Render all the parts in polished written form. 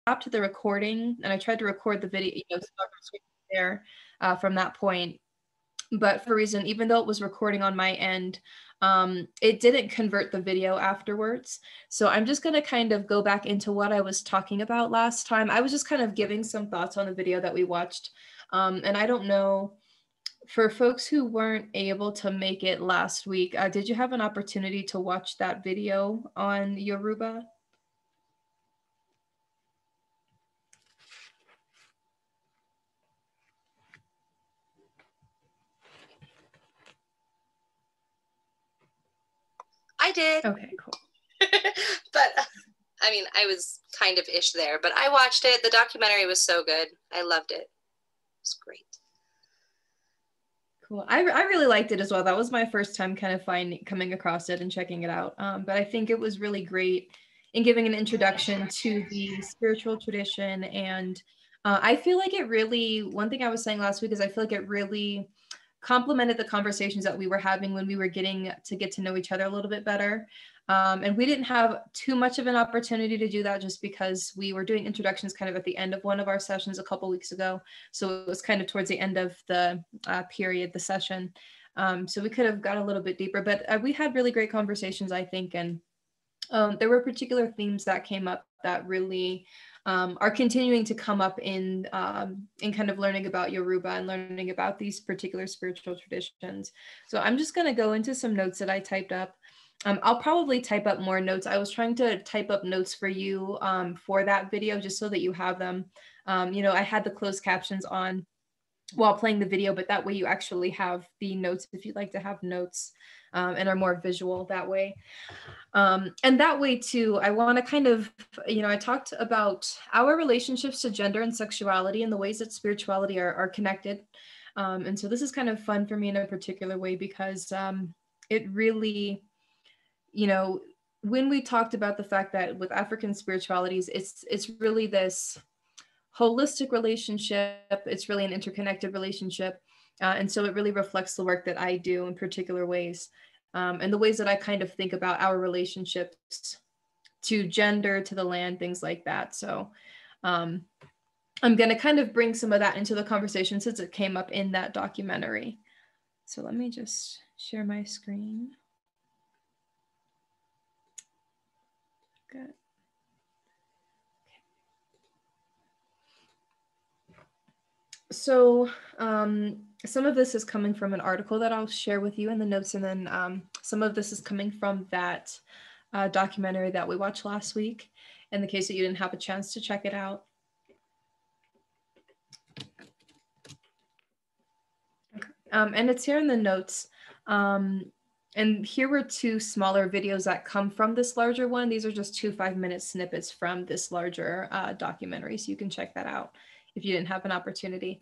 stopped the recording and I tried to record the video, so there from that point. But for a reason, even though it was recording on my end, it didn't convert the video afterwards. So I'm just going to kind of go back into what I was talking about last time. I was just kind of giving some thoughts on the video that we watched. And I don't know, for folks who weren't able to make it last week, did you have an opportunity to watch that video on Yoruba? I did. Okay, cool. But I mean, I was kind of ish there, but I watched it. The documentary was so good. I loved it. It was great. Cool. I really liked it as well. That was my first time kind of coming across it and checking it out. But I think it was really great in giving an introduction to the spiritual tradition. And I feel like it really, one thing I was saying last week is I feel like it really complemented the conversations that we were having when we were getting to know each other a little bit better. And we didn't have too much of an opportunity to do that just because we were doing introductions kind of at the end of one of our sessions a couple weeks ago. So it was kind of towards the end of the period, the session. So we could have got a little bit deeper, but we had really great conversations, I think. And there were particular themes that came up that really are continuing to come up in kind of learning about Yoruba and learning about these particular spiritual traditions. So I'm just going to go into some notes that I typed up. I'll probably type up more notes. I was trying to type up notes for you for that video just so that you have them. I had the closed captions on while playing the video, but that way you actually have the notes if you'd like to have notes and are more visual that way. And that way too, I want to kind of, I talked about our relationships to gender and sexuality and the ways that spirituality are connected. And so this is kind of fun for me in a particular way because it really, when we talked about the fact that with African spiritualities, it's really this holistic relationship. It's really an interconnected relationship. And so it really reflects the work that I do in particular ways. And the ways that I kind of think about our relationships to gender, to the land, things like that. So I'm going to kind of bring some of that into the conversation since it came up in that documentary. So let me just share my screen. Good. So some of this is coming from an article that I'll share with you in the notes, and then some of this is coming from that documentary that we watched last week, in the case that you didn't have a chance to check it out. Okay. And it's here in the notes. And here were two smaller videos that come from this larger one. These are just 2 5-minute snippets from this larger documentary, so you can check that out if you didn't have an opportunity.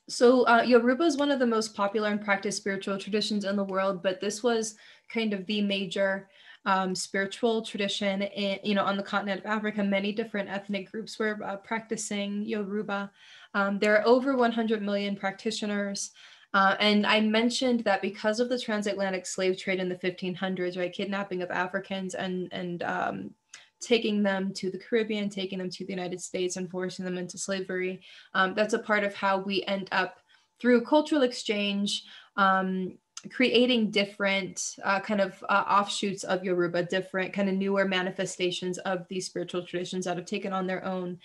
So Yoruba is one of the most popular and practiced spiritual traditions in the world, but this was kind of the major spiritual tradition on the continent of Africa. Many different ethnic groups were practicing Yoruba. There are over 100 million practitioners. And I mentioned that because of the transatlantic slave trade in the 1500s, right, kidnapping of Africans and taking them to the Caribbean, taking them to the United States and forcing them into slavery. That's a part of how we end up through cultural exchange, creating different kind of offshoots of Yoruba, different kind of newer manifestations of these spiritual traditions that have taken on their own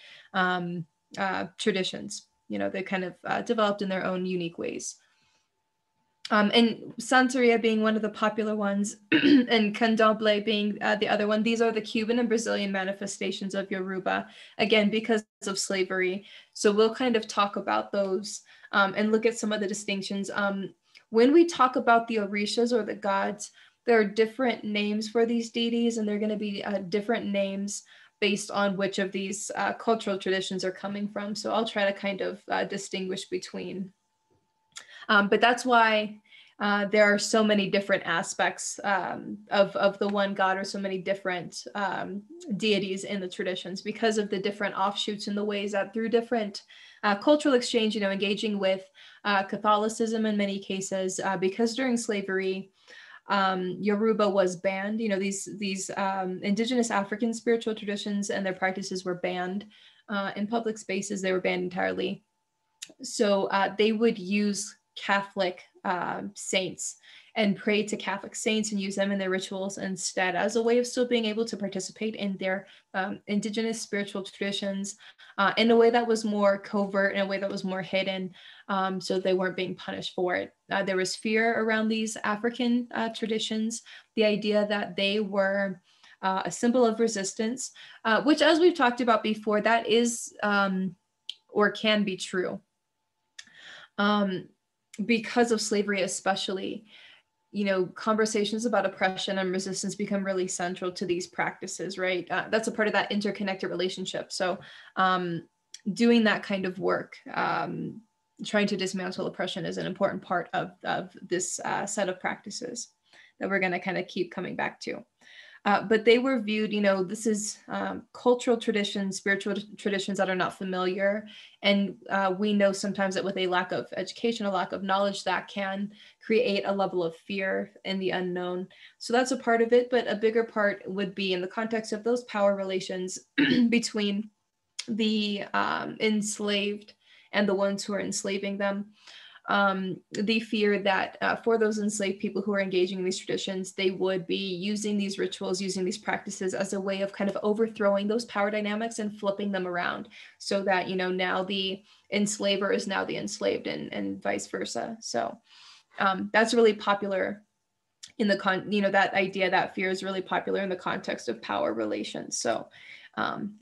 traditions. They kind of developed in their own unique ways. And Santeria being one of the popular ones and Candomblé being the other one. These are the Cuban and Brazilian manifestations of Yoruba, again, because of slavery. So we'll kind of talk about those and look at some of the distinctions. When we talk about the Orishas or the gods, there are different names for these deities, and they're going to be different names based on which of these cultural traditions are coming from. So I'll try to kind of distinguish between. But that's why there are so many different aspects of the one God, or so many different deities in the traditions, because of the different offshoots and the ways that through different cultural exchange, engaging with Catholicism in many cases, because during slavery, Yoruba was banned. You know, these indigenous African spiritual traditions and their practices were banned in public spaces. They were banned entirely. So they would use Catholic saints and pray to Catholic saints and use them in their rituals instead, as a way of still being able to participate in their indigenous spiritual traditions in a way that was more covert, in a way that was more hidden, so they weren't being punished for it. There was fear around these African traditions, the idea that they were a symbol of resistance, which, as we've talked about before, that is or can be true. Because of slavery especially, you know, conversations about oppression and resistance become really central to these practices, right? That's a part of that interconnected relationship. So doing that kind of work, trying to dismantle oppression, is an important part of this set of practices that we're going to kind of keep coming back to. But they were viewed, you know, this is cultural traditions, spiritual traditions that are not familiar. And we know sometimes that with a lack of education, a lack of knowledge, that can create a level of fear in the unknown. So that's a part of it. But a bigger part would be in the context of those power relations between the enslaved and the ones who are enslaving them. The fear that for those enslaved people who are engaging in these traditions, they would be using these rituals, using these practices as a way of kind of overthrowing those power dynamics and flipping them around, so that, you know, now the enslaver is now the enslaved, and vice versa. So that's really popular in the you know, that idea, that fear is really popular in the context of power relations. So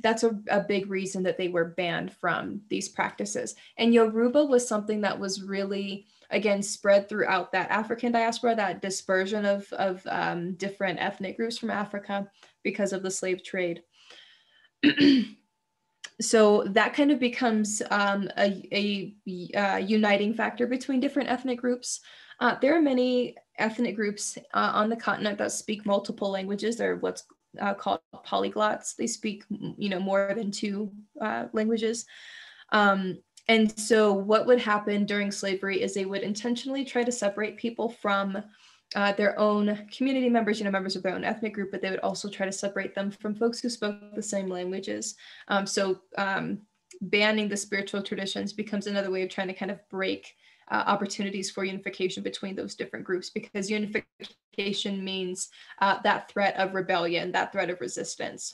that's a big reason that they were banned from these practices. And Yoruba was something that was really, again, spread throughout that African diaspora, that dispersion of different ethnic groups from Africa because of the slave trade. So that kind of becomes a uniting factor between different ethnic groups. There are many ethnic groups on the continent that speak multiple languages. They're what's called polyglots. They speak, you know, more than two languages. And so what would happen during slavery is they would intentionally try to separate people from their own community members, you know, members of their own ethnic group, but they would also try to separate them from folks who spoke the same languages. So banning the spiritual traditions becomes another way of trying to kind of break opportunities for unification between those different groups, because unification means that threat of rebellion, that threat of resistance.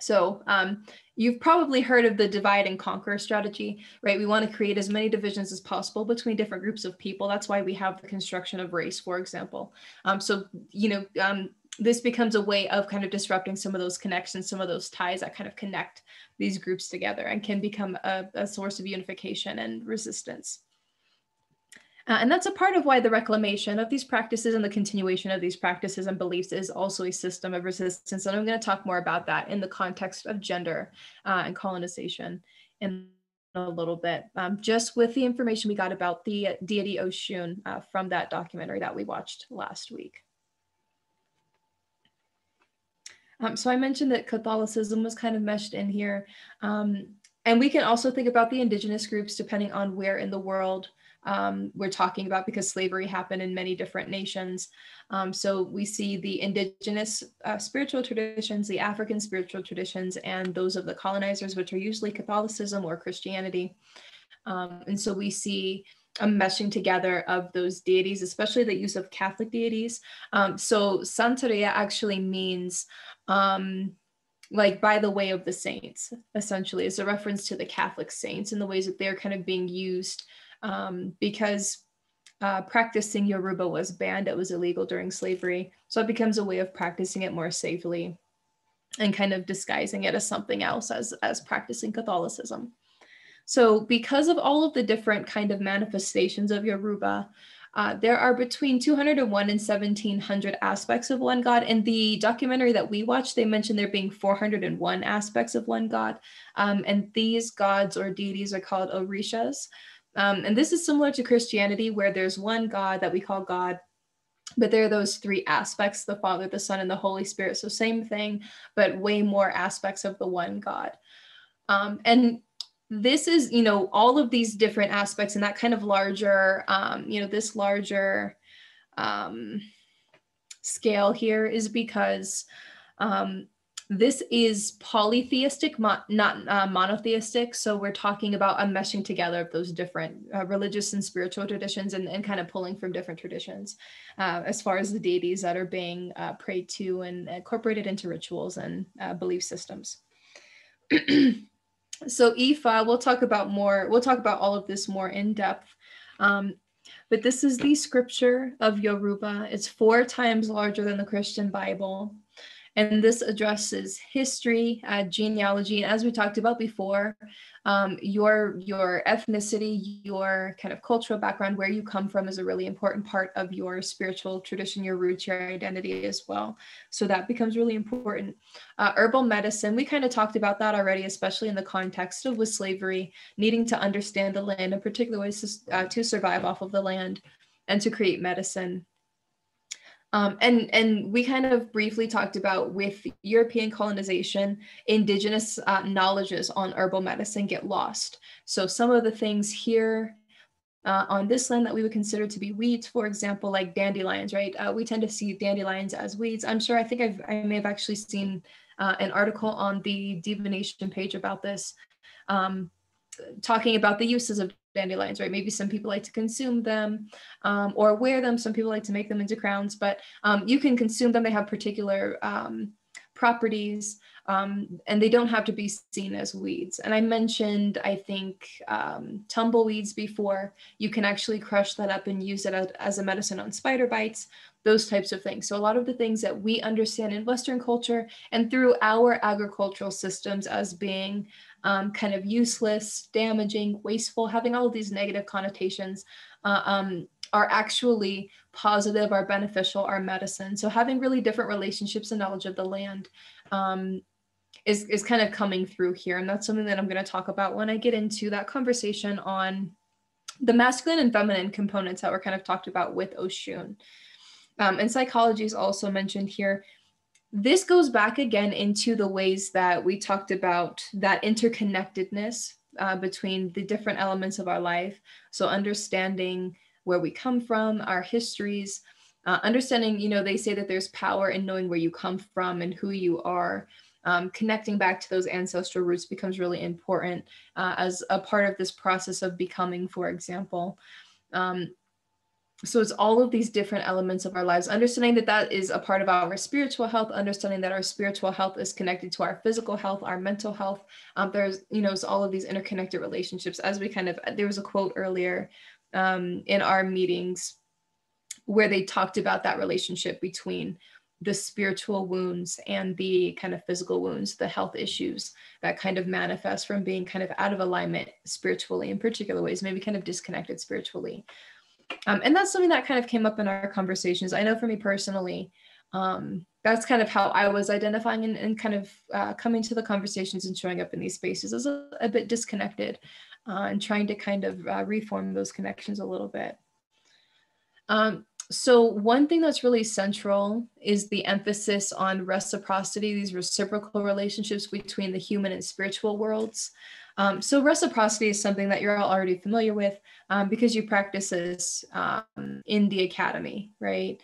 So you've probably heard of the divide and conquer strategy, right? We want to create as many divisions as possible between different groups of people. That's why we have the construction of race, for example. So, you know, this becomes a way of kind of disrupting some of those connections, some of those ties that kind of connect these groups together, and can become a source of unification and resistance. And that's a part of why the reclamation of these practices and the continuation of these practices and beliefs is also a system of resistance. And I'm going to talk more about that in the context of gender and colonization in a little bit, just with the information we got about the deity Oshun from that documentary that we watched last week. So I mentioned that Catholicism was kind of meshed in here. And we can also think about the indigenous groups depending on where in the world we're talking about, because slavery happened in many different nations. So we see the indigenous spiritual traditions, the African spiritual traditions, and those of the colonizers, which are usually Catholicism or Christianity. And so we see a meshing together of those deities, especially the use of Catholic deities. So Santeria actually means like by the way of the saints, essentially. It's a reference to the Catholic saints and the ways that they're kind of being used because practicing Yoruba was banned. It was illegal during slavery. So it becomes a way of practicing it more safely and kind of disguising it as something else, as practicing Catholicism. So because of all of the different kind of manifestations of Yoruba, there are between 201 and 1700 aspects of one God. In the documentary that we watched, they mentioned there being 401 aspects of one God. And these gods or deities are called orishas. And this is similar to Christianity, where there's one God that we call God, but there are those three aspects, the Father, the Son, and the Holy Spirit. So same thing, but way more aspects of the one God. And this is, you know, all of these different aspects and that kind of larger, you know, this larger scale here is because this is polytheistic, not monotheistic. So we're talking about a meshing together of those different religious and spiritual traditions, and kind of pulling from different traditions as far as the deities that are being prayed to and incorporated into rituals and belief systems. So Ifa, we'll talk about all of this more in depth. But this is the scripture of Yoruba. It's 4 times larger than the Christian Bible. And this addresses history, genealogy, and as we talked about before, your ethnicity, your kind of cultural background, where you come from is a really important part of your spiritual tradition, your roots, your identity as well. So that becomes really important. Herbal medicine, we kind of talked about that already, especially in the context of with slavery, needing to understand the land in particular ways to survive off of the land and to create medicine. And we kind of briefly talked about with European colonization, indigenous knowledges on herbal medicine get lost. So some of the things here on this land that we would consider to be weeds, for example, like dandelions, right? We tend to see dandelions as weeds. I'm sure, I may have actually seen an article on the divination page about this, talking about the uses of dandelions, right? Maybe some people like to consume them or wear them. Some people like to make them into crowns, but you can consume them. They have particular properties and they don't have to be seen as weeds. And I mentioned, I think, tumbleweeds before. You can actually crush that up and use it as a medicine on spider bites, those types of things. So a lot of the things that we understand in Western culture and through our agricultural systems as being kind of useless, damaging, wasteful, having all of these negative connotations are actually positive, are beneficial, are medicine. So having really different relationships and knowledge of the land is kind of coming through here. And that's something that I'm going to talk about when I get into that conversation on the masculine and feminine components that were kind of talked about with Oshun. And psychology is also mentioned here. This goes back again into the ways that we talked about that interconnectedness between the different elements of our life. So understanding where we come from, our histories, understanding, they say that there's power in knowing where you come from and who you are. Connecting back to those ancestral roots becomes really important as a part of this process of becoming, for example. So it's all of these different elements of our lives, understanding that that is a part of our spiritual health, understanding that our spiritual health is connected to our physical health, our mental health. There's, it's all of these interconnected relationships. As we there was a quote earlier in our meetings where they talked about that relationship between the spiritual wounds and the kind of physical wounds, the health issues that kind of manifest from being kind of out of alignment spiritually in particular ways, maybe kind of disconnected spiritually. And that's something that kind of came up in our conversations. I know for me personally, that's kind of how I was identifying and kind of coming to the conversations and showing up in these spaces as a bit disconnected and trying to kind of reform those connections a little bit. So one thing that's really central is the emphasis on reciprocity, these reciprocal relationships between the human and spiritual worlds. So reciprocity is something that you're all already familiar with because you practice this in the academy, right?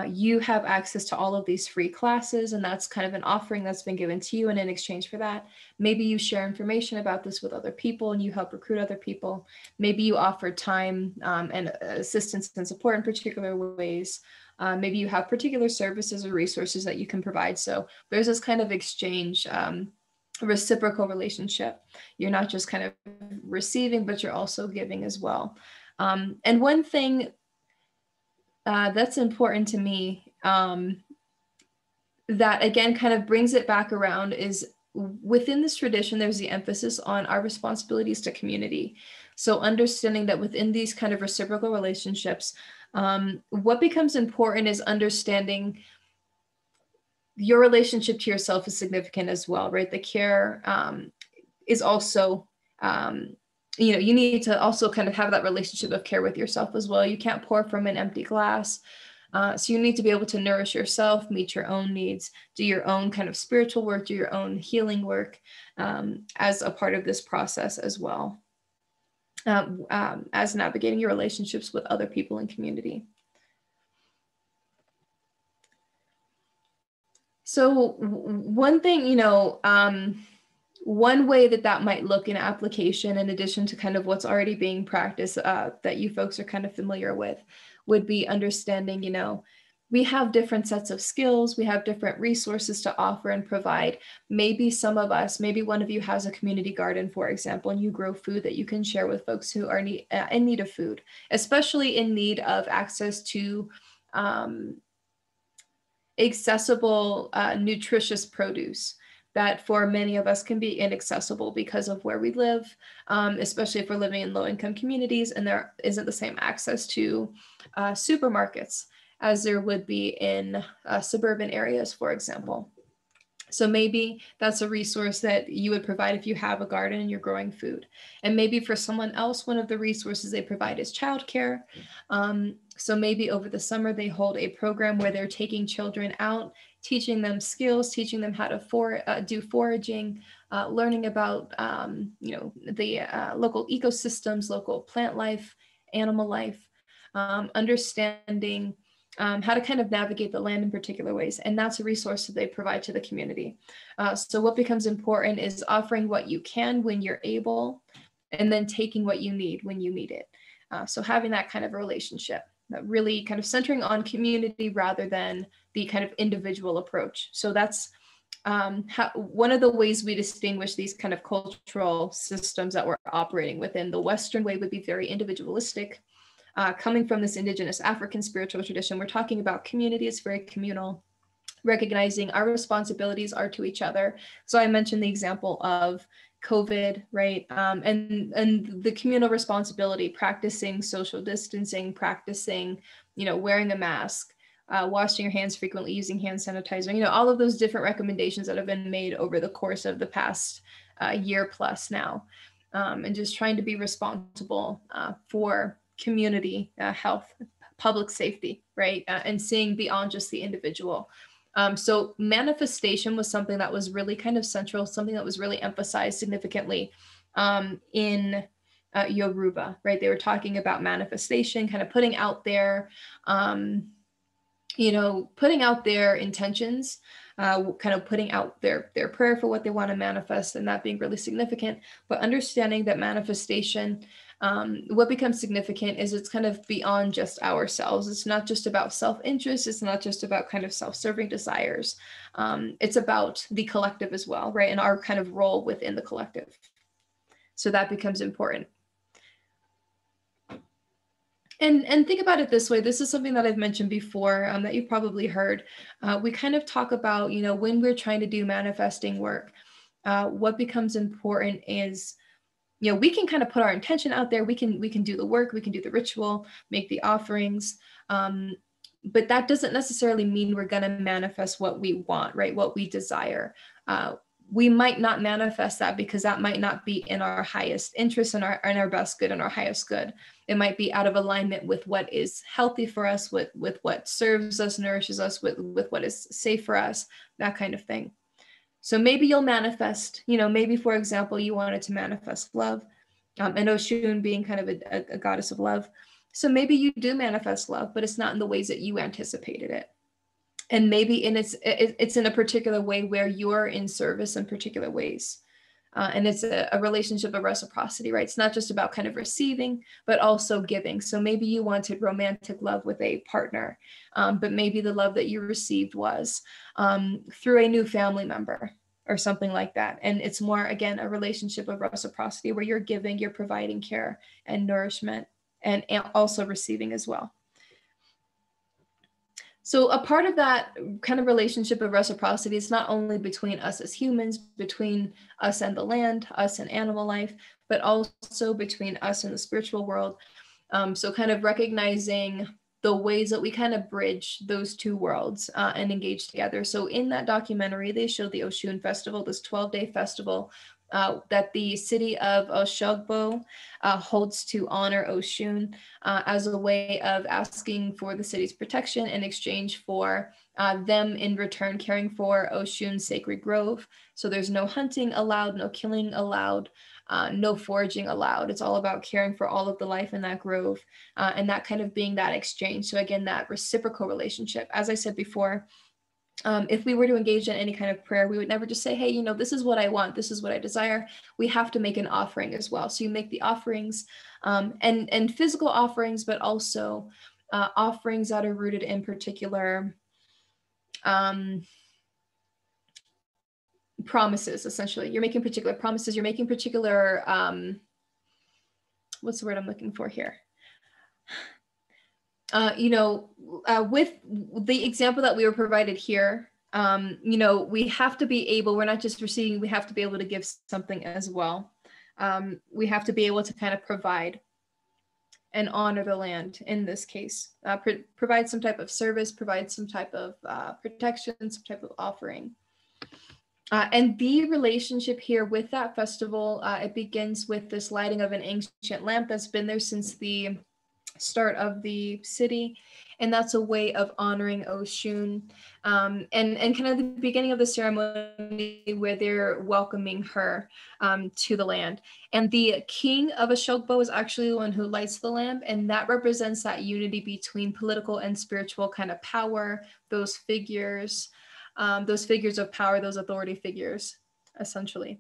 You have access to all of these free classes, and that's kind of an offering that's been given to you. And in exchange for that, maybe you share information about this with other people and you help recruit other people. Maybe you offer time and assistance and support in particular ways. Maybe you have particular services or resources that you can provide. So there's this kind of exchange, reciprocal relationship. You're not just kind of receiving, but you're also giving as well. And one thing that's important to me that again kind of brings it back around is within this tradition, there's the emphasis on our responsibilities to community. So understanding that within these kind of reciprocal relationships, what becomes important is understanding your relationship to yourself is significant as well, right? The care is also, you need to also kind of have that relationship of care with yourself as well. You can't pour from an empty glass. So you need to be able to nourish yourself, meet your own needs, do your own kind of spiritual work, do your own healing work as a part of this process as well, as navigating your relationships with other people in community. So one thing, one way that might look in application, in addition to kind of what's already being practiced that you folks are kind of familiar with, would be understanding, we have different sets of skills, we have different resources to offer and provide. Maybe some of us, maybe one of you has a community garden, for example, and you grow food that you can share with folks who are in need of food, especially in need of access to accessible, nutritious produce that for many of us can be inaccessible because of where we live, especially if we're living in low-income communities and there isn't the same access to supermarkets as there would be in suburban areas, for example. So maybe that's a resource that you would provide if you have a garden and you're growing food. And maybe for someone else, one of the resources they provide is childcare. So maybe over the summer, they hold a program where they're taking children out, teaching them skills, teaching them how to do foraging, learning about the local ecosystems, local plant life, animal life, understanding how to kind of navigate the land in particular ways. And that's a resource that they provide to the community. So what becomes important is offering what you can when you're able, and then taking what you need when you need it. So having that kind of relationship, really kind of centering on community rather than the kind of individual approach. So that's one of the ways we distinguish these kind of cultural systems that we're operating within. The Western way would be very individualistic. Coming from this indigenous African spiritual tradition, we're talking about community. It's very communal, recognizing our responsibilities are to each other. So I mentioned the example of COVID, right? And the communal responsibility, practicing social distancing, practicing, wearing a mask, washing your hands frequently, using hand sanitizer, all of those different recommendations that have been made over the course of the past year plus now, and just trying to be responsible for community health, public safety, right? And seeing beyond just the individual. So manifestation was something that was really kind of central, something that was really emphasized significantly in Yoruba, right? They were talking about manifestation, kind of putting out their, putting out their intentions, kind of putting out their prayer for what they want to manifest, and that being really significant. But understanding that manifestation, what becomes significant is it's kind of beyond just ourselves. It's not just about self-interest. It's not just about kind of self-serving desires. It's about the collective as well, right? And our kind of role within the collective. So that becomes important. And think about it this way. This is something that I've mentioned before that you've probably heard. We kind of talk about, when we're trying to do manifesting work, what becomes important is, we can kind of put our intention out there. We can do the work, we can do the ritual, make the offerings. But that doesn't necessarily mean we're going to manifest what we want, right? What we desire. We might not manifest that because that might not be in our highest interest and our best good and our highest good. It might be out of alignment with what is healthy for us, with what serves us, nourishes us, with what is safe for us, that kind of thing. So maybe you'll manifest, maybe, for example, you wanted to manifest love, and Oshun being kind of a goddess of love. So maybe you do manifest love, but it's not in the ways that you anticipated it. And maybe it's in a particular way where you're in service in particular ways. And it's a relationship of reciprocity, right? It's not just about kind of receiving, but also giving. So maybe you wanted romantic love with a partner, but maybe the love that you received was through a new family member or something like that. And it's more, again, a relationship of reciprocity where you're giving, you're providing care and nourishment, and also receiving as well. So a part of that kind of relationship of reciprocity is not only between us as humans, between us and the land, us and animal life, but also between us and the spiritual world. So kind of recognizing the ways that we kind of bridge those two worlds and engage together. So in that documentary, they showed the Oshun Festival, this 12-day festival that the city of Oshogbo holds to honor Oshun as a way of asking for the city's protection in exchange for them in return caring for Oshun's sacred grove. So there's no hunting allowed, no killing allowed, no foraging allowed. It's all about caring for all of the life in that grove and that kind of being that exchange. So again, that reciprocal relationship. As I said before, If we were to engage in any kind of prayer, we would never just say, hey, you know, this is what I want, this is what I desire. We have to make an offering as well. So you make the offerings, and physical offerings, but also offerings that are rooted in particular promises. Essentially, you're making particular promises, you're making particular, what's the word I'm looking for here? With the example that we were provided here, we have to be able, we're not just receiving, we have to be able to give something as well. We have to be able to kind of provide and honor the land in this case, provide some type of service, provide some type of protection, some type of offering. And the relationship here with that festival, it begins with this lighting of an ancient lamp that's been there since the start of the city, and that's a way of honoring Oshun, and kind of the beginning of the ceremony where they're welcoming her to the land. And the king of Ashokbo is actually the one who lights the lamp, and that represents that unity between political and spiritual kind of power, those figures of power, those authority figures, essentially.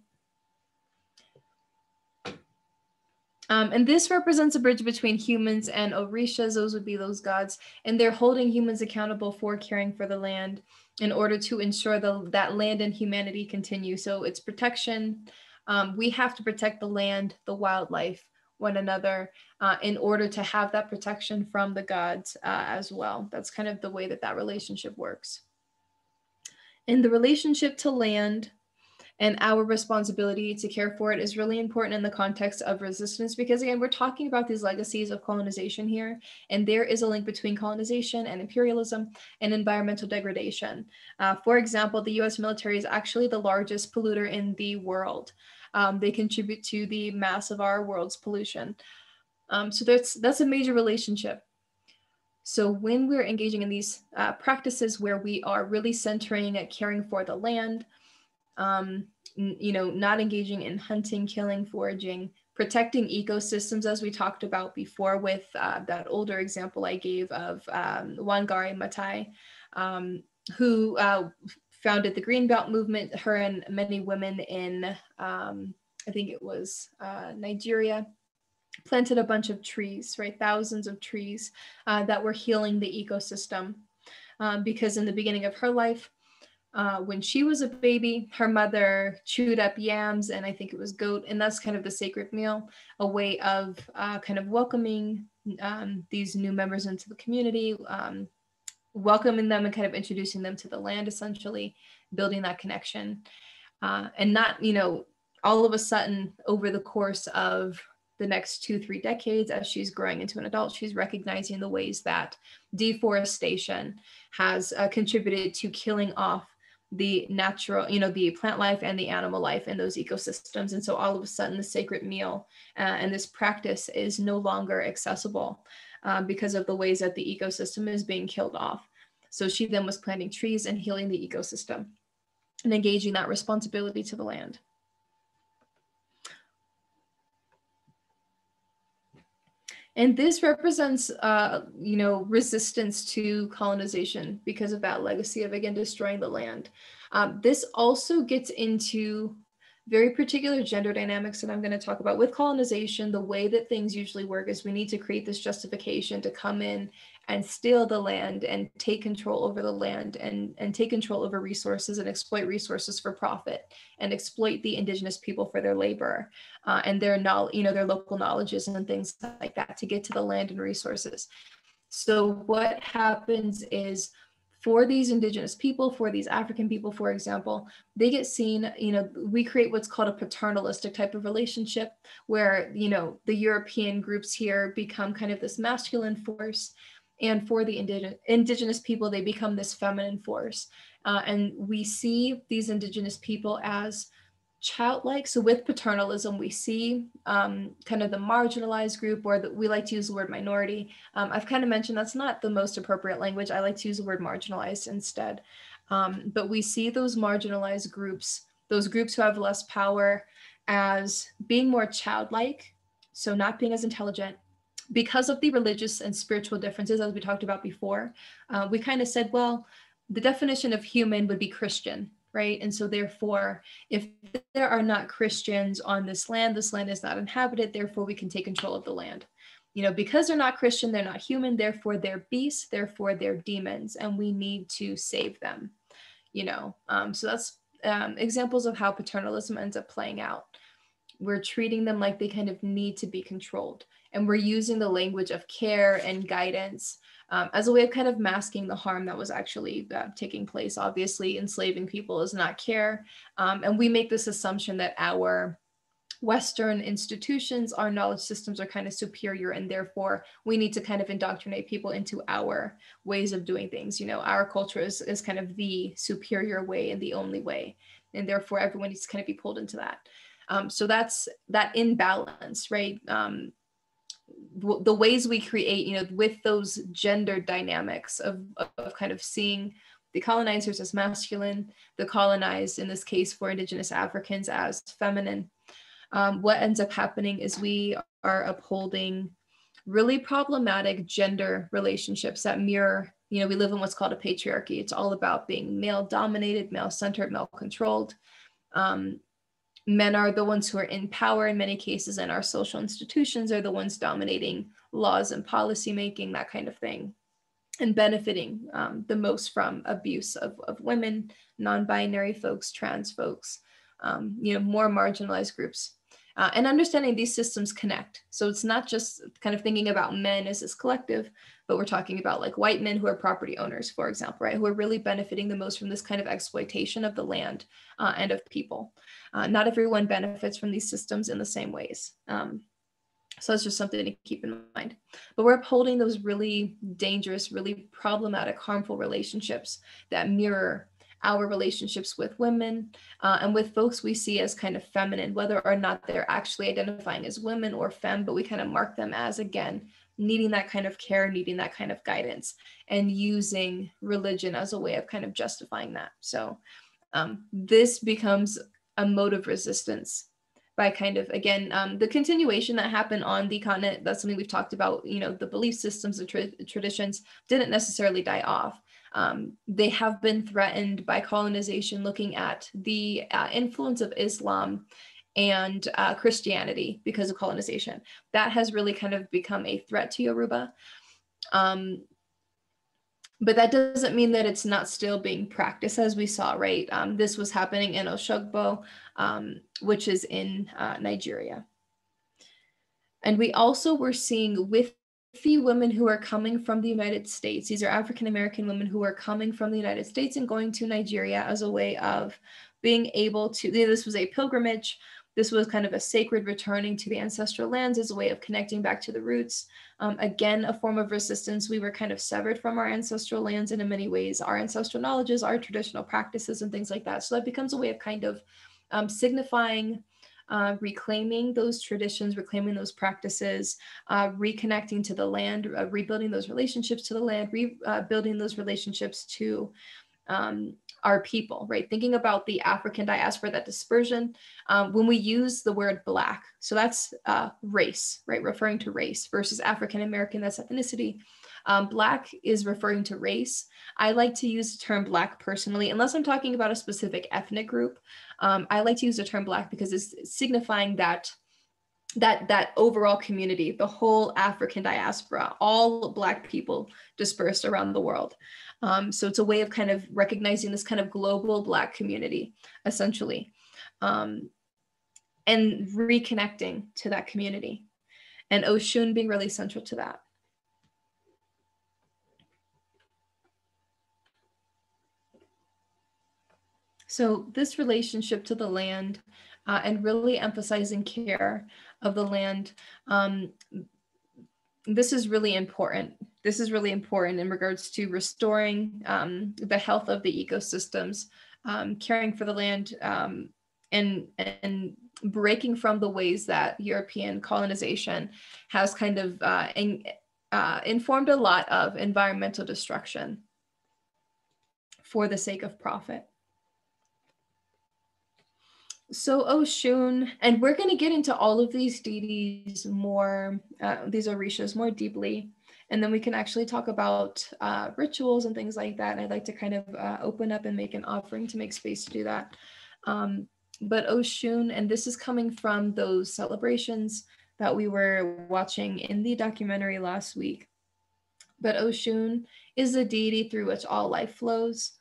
And this represents a bridge between humans and Orishas. Those would be those gods. And they're holding humans accountable for caring for the land in order to ensure that land and humanity continue. So it's protection. We have to protect the land, the wildlife, one another, in order to have that protection from the gods as well. That's kind of the way that relationship works. And the relationship to land and our responsibility to care for it is really important in the context of resistance, because again, we're talking about these legacies of colonization here, and there is a link between colonization and imperialism and environmental degradation. For example, the US military is actually the largest polluter in the world. They contribute to the mass of our world's pollution. So that's a major relationship. So when we're engaging in these practices where we are really centering at caring for the land, not engaging in hunting, killing, foraging, protecting ecosystems, as we talked about before with that older example I gave of Wangari Maathai, who founded the Greenbelt movement. Her and many women in, I think it was Nigeria, planted a bunch of trees, right? Thousands of trees that were healing the ecosystem. Because in the beginning of her life, when she was a baby, her mother chewed up yams and I think it was goat, and that's kind of the sacred meal, a way of kind of welcoming these new members into the community, welcoming them and kind of introducing them to the land, essentially building that connection. And not, all of a sudden over the course of the next 2-3 decades, as she's growing into an adult, she's recognizing the ways that deforestation has contributed to killing off the natural, the plant life and the animal life in those ecosystems. And so all of a sudden the sacred meal and this practice is no longer accessible because of the ways that the ecosystem is being killed off. So she then was planting trees and healing the ecosystem and engaging that responsibility to the land. And this represents, resistance to colonization because of that legacy of, again, destroying the land. This also gets into very particular gender dynamics that I'm going to talk about. With colonization, the way that things usually work is we need to create this justification to come in and steal the land and take control over the land and take control over resources and exploit resources for profit and exploit the indigenous people for their labor and their knowledge, their local knowledges and things like that to get to the land and resources. So what happens is, for these indigenous people, for these African people, for example, they get seen, we create what's called a paternalistic type of relationship where, the European groups here become kind of this masculine force. And for the indigenous people, they become this feminine force. And we see these indigenous people as childlike. So with paternalism, we see kind of the marginalized group, or we like to use the word minority. I've kind of mentioned that's not the most appropriate language. I like to use the word marginalized instead. But we see those marginalized groups, those groups who have less power, as being more childlike, so not being as intelligent. Because of the religious and spiritual differences, as we talked about before, we kind of said, well, the definition of human would be Christian, right? And so therefore, if there are not Christians on this land is not inhabited, therefore we can take control of the land. You know, because they're not Christian, they're not human, therefore they're beasts, therefore they're demons, and we need to save them, you know. So that's examples of how paternalism ends up playing out. We're treating them like they kind of need to be controlled. And we're using the language of care and guidance as a way of kind of masking the harm that was actually taking place. Obviously, enslaving people is not care. And we make this assumption that our Western institutions, our knowledge systems are kind of superior, and therefore we need to kind of indoctrinate people into our ways of doing things. You know, our culture is kind of the superior way and the only way, and therefore everyone needs to kind of be pulled into that. So that's that imbalance, right? The ways we create, you know, with those gender dynamics of kind of seeing the colonizers as masculine, the colonized, in this case for Indigenous Africans, as feminine. What ends up happening is we are upholding really problematic gender relationships that mirror, you know, we live in what's called a patriarchy. It's all about being male dominated, male centered, male controlled. Men are the ones who are in power in many cases, and our social institutions are the ones dominating laws and policy making, that kind of thing, and benefiting the most from abuse of women, non-binary folks, trans folks, you know, more marginalized groups. And understanding these systems connect. So it's not just kind of thinking about men as this collective, but we're talking about like white men who are property owners, for example, right? Who are really benefiting the most from this kind of exploitation of the land and of people. Not everyone benefits from these systems in the same ways. So it's just something to keep in mind. But we're upholding those really dangerous, really problematic, harmful relationships that mirror our relationships with women and with folks we see as kind of feminine, whether or not they're actually identifying as women or femme, but we kind of mark them as, again, needing that kind of care, needing that kind of guidance, and using religion as a way of kind of justifying that. So this becomes a mode of resistance by kind of, again, the continuation that happened on the continent. That's something we've talked about. You know, the belief systems and traditions didn't necessarily die off. They have been threatened by colonization, looking at the influence of Islam and Christianity because of colonization. That has really kind of become a threat to Yoruba. But that doesn't mean that it's not still being practiced, as we saw, right? This was happening in Oshogbo, which is in Nigeria. And we also were seeing with the women who are coming from the United States, these are African-American women who are coming from the United States and going to Nigeria as a way of being able to, this was a pilgrimage. This was kind of a sacred returning to the ancestral lands as a way of connecting back to the roots. Again, a form of resistance. We were kind of severed from our ancestral lands, and in many ways, our ancestral knowledges, our traditional practices and things like that. So that becomes a way of kind of signifying reclaiming those traditions, reclaiming those practices, reconnecting to the land, rebuilding those relationships to the land, rebuilding those relationships to our people, right? Thinking about the African diaspora, that dispersion, when we use the word Black, so that's race, right? Referring to race, versus African-American, that's ethnicity. Black is referring to race. I like to use the term Black personally, unless I'm talking about a specific ethnic group. I like to use the term Black because it's signifying that overall community, the whole African diaspora, all Black people dispersed around the world. So it's a way of kind of recognizing this kind of global Black community, essentially, and reconnecting to that community, and Oshun being really central to that. So this relationship to the land and really emphasizing care of the land, this is really important. This is really important in regards to restoring the health of the ecosystems, caring for the land, and breaking from the ways that European colonization has kind of informed a lot of environmental destruction for the sake of profit. So Oshun, and we're going to get into all of these deities more, these orishas more deeply And then we can actually talk about rituals and things like that. And I'd like to kind of open up and make an offering to make space to do that. But Oshun, and this is coming from those celebrations that we were watching in the documentary last week. But Oshun is the deity through which all life flows.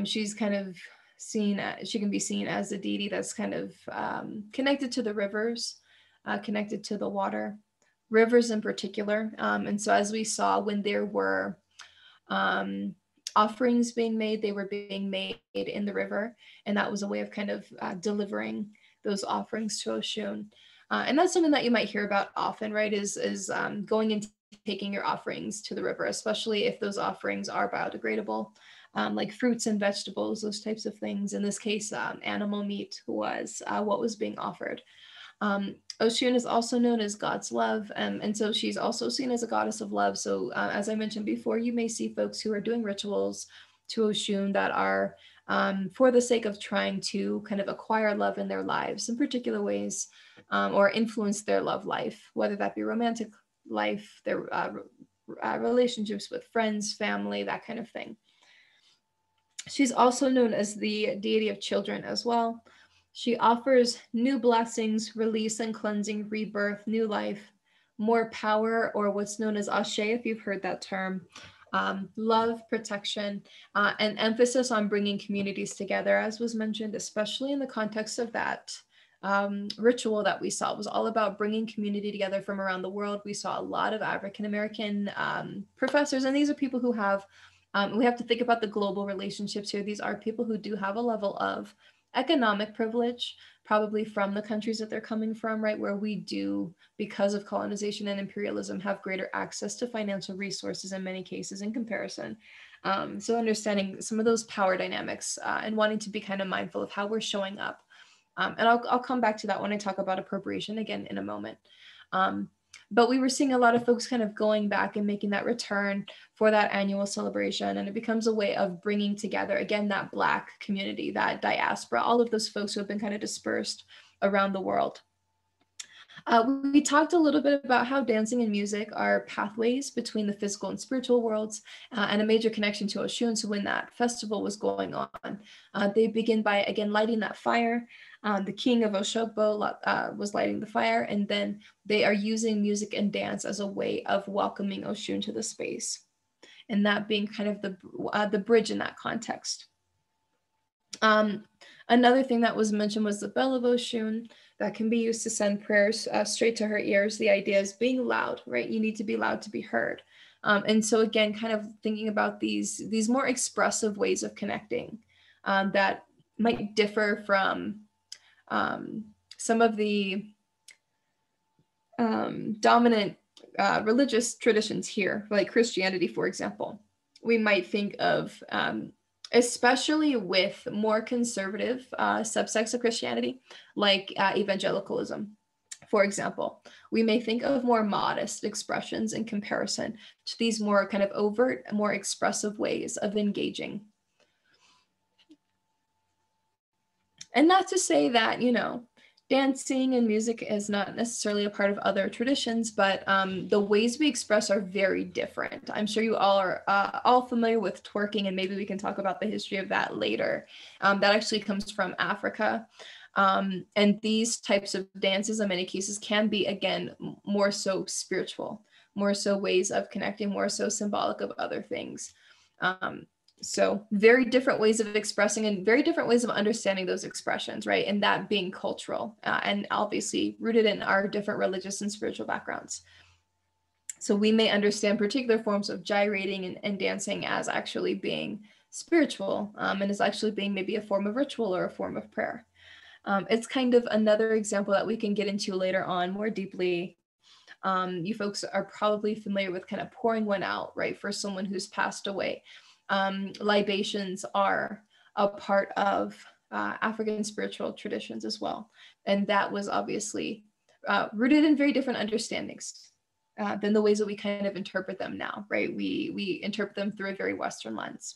She's kind of seen, she can be seen as a deity that's kind of connected to the rivers, connected to the water, rivers in particular. And so as we saw, when there were offerings being made, they were being made in the river. And that was a way of kind of delivering those offerings to Oshun. And that's something that you might hear about often, right? Is going and taking your offerings to the river, especially if those offerings are biodegradable, like fruits and vegetables, those types of things. In this case, animal meat was what was being offered. Oshun is also known as God's love, and so she's also seen as a goddess of love. So as I mentioned before, you may see folks who are doing rituals to Oshun that are for the sake of trying to kind of acquire love in their lives in particular ways, or influence their love life, whether that be romantic life, their relationships with friends, family, that kind of thing. She's also known as the deity of children as well. She offers new blessings, release and cleansing, rebirth, new life, more power, or what's known as ashe, if you've heard that term, love, protection, and emphasis on bringing communities together, as was mentioned, especially in the context of that ritual that we saw. It was all about bringing community together from around the world. We saw a lot of African American professors, and these are people who have, we have to think about the global relationships here. These are people who do have a level of economic privilege, probably from the countries that they're coming from, right? Where we do, because of colonization and imperialism, have greater access to financial resources in many cases in comparison. So understanding some of those power dynamics and wanting to be kind of mindful of how we're showing up. And I'll come back to that when I talk about appropriation again in a moment. But we were seeing a lot of folks kind of going back and making that return for that annual celebration. And it becomes a way of bringing together, again, that Black community, that diaspora, all of those folks who have been kind of dispersed around the world. We talked a little bit about how dancing and music are pathways between the physical and spiritual worlds, and a major connection to Oshun. So when that festival was going on, they begin by, again, lighting that fire. The king of Oshogbo was lighting the fire, and then they are using music and dance as a way of welcoming Oshun to the space, and that being kind of the bridge in that context. Another thing that was mentioned was the bell of Oshun that can be used to send prayers straight to her ears. The idea is being loud, right? You need to be loud to be heard. And so again, kind of thinking about these more expressive ways of connecting that might differ from some of the dominant religious traditions here, like Christianity, for example. We might think of, especially with more conservative subsects of Christianity, like evangelicalism, for example. We may think of more modest expressions in comparison to these more kind of overt, more expressive ways of engaging. And not to say that, you know, dancing and music is not necessarily a part of other traditions, but the ways we express are very different. I'm sure you all are all familiar with twerking, and maybe we can talk about the history of that later. That actually comes from Africa. And these types of dances in many cases can be, again, more so spiritual, more so ways of connecting, more so symbolic of other things. So very different ways of expressing and very different ways of understanding those expressions, right? And that being cultural and obviously rooted in our different religious and spiritual backgrounds. So we may understand particular forms of gyrating and dancing as actually being spiritual and as actually being maybe a form of ritual or a form of prayer. It's kind of another example that we can get into later on more deeply. You folks are probably familiar with kind of pouring one out, right? For someone who's passed away. Libations are a part of African spiritual traditions as well. And that was obviously rooted in very different understandings than the ways that we kind of interpret them now, right? We interpret them through a very Western lens.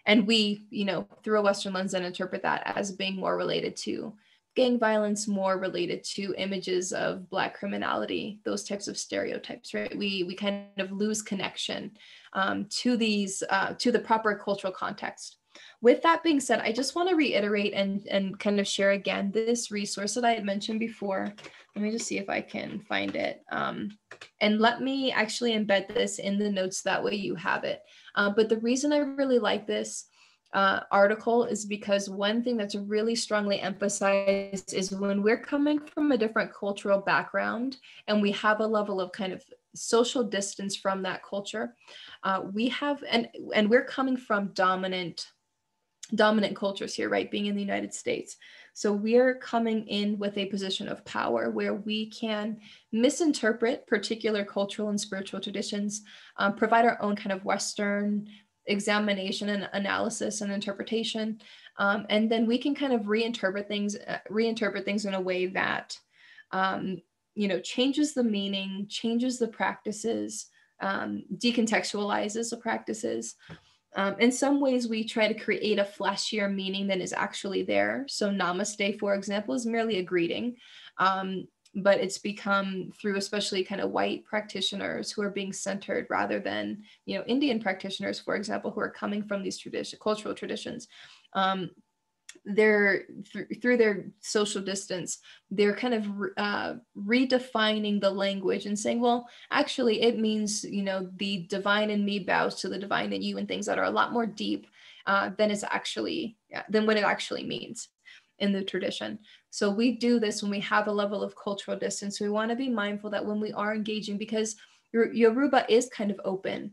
And we, you know, through a Western lens, then interpret that as being more related to gang violence more related to images of Black criminality, those types of stereotypes, right? We kind of lose connection to these, to the proper cultural context. With that being said, I just want to reiterate and kind of share again this resource that I had mentioned before. Let me just see if I can find it. And let me actually embed this in the notes, that way you have it. But the reason I really like this article is because one thing that's really strongly emphasized is when we're coming from a different cultural background and we have a level of kind of social distance from that culture, we have, and we're coming from dominant cultures here, right? Being in the United States. So we're coming in with a position of power where we can misinterpret particular cultural and spiritual traditions, provide our own kind of Western examination and analysis and interpretation. And then we can kind of reinterpret things in a way that, changes the meaning, changes the practices, decontextualizes the practices. In some ways, we try to create a flashier meaning than is actually there. So namaste, for example, is merely a greeting, but it's become through especially kind of white practitioners who are being centered rather than, Indian practitioners, for example, who are coming from these cultural traditions. They're through their social distance, they're kind of redefining the language and saying, well, actually it means, the divine in me bows to the divine in you, and things that are a lot more deep than what it actually means in the tradition. So we do this when we have a level of cultural distance. We want to be mindful that when we are engaging, because Yoruba is kind of open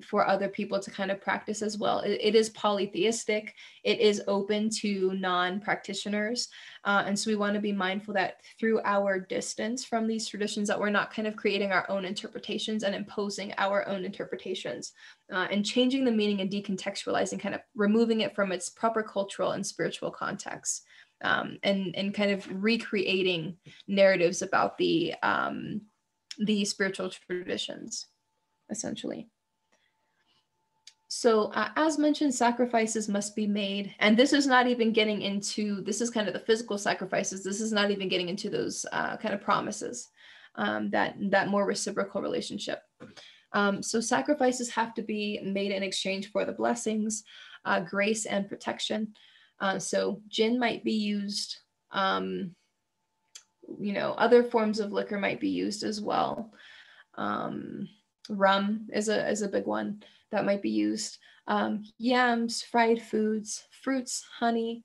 for other people to kind of practice as well. It is polytheistic. It is open to non-practitioners. And so we want to be mindful that through our distance from these traditions, that we're not kind of creating our own interpretations and imposing our own interpretations and changing the meaning and decontextualizing, kind of removing it from its proper cultural and spiritual context, and kind of recreating narratives about the spiritual traditions, essentially. So as mentioned, sacrifices must be made. And this is not even getting into, this is kind of the physical sacrifices. This is not even getting into those kind of promises, that more reciprocal relationship. So sacrifices have to be made in exchange for the blessings, grace, and protection. So gin might be used, other forms of liquor might be used as well. Rum is a big one that might be used. Yams, fried foods, fruits, honey,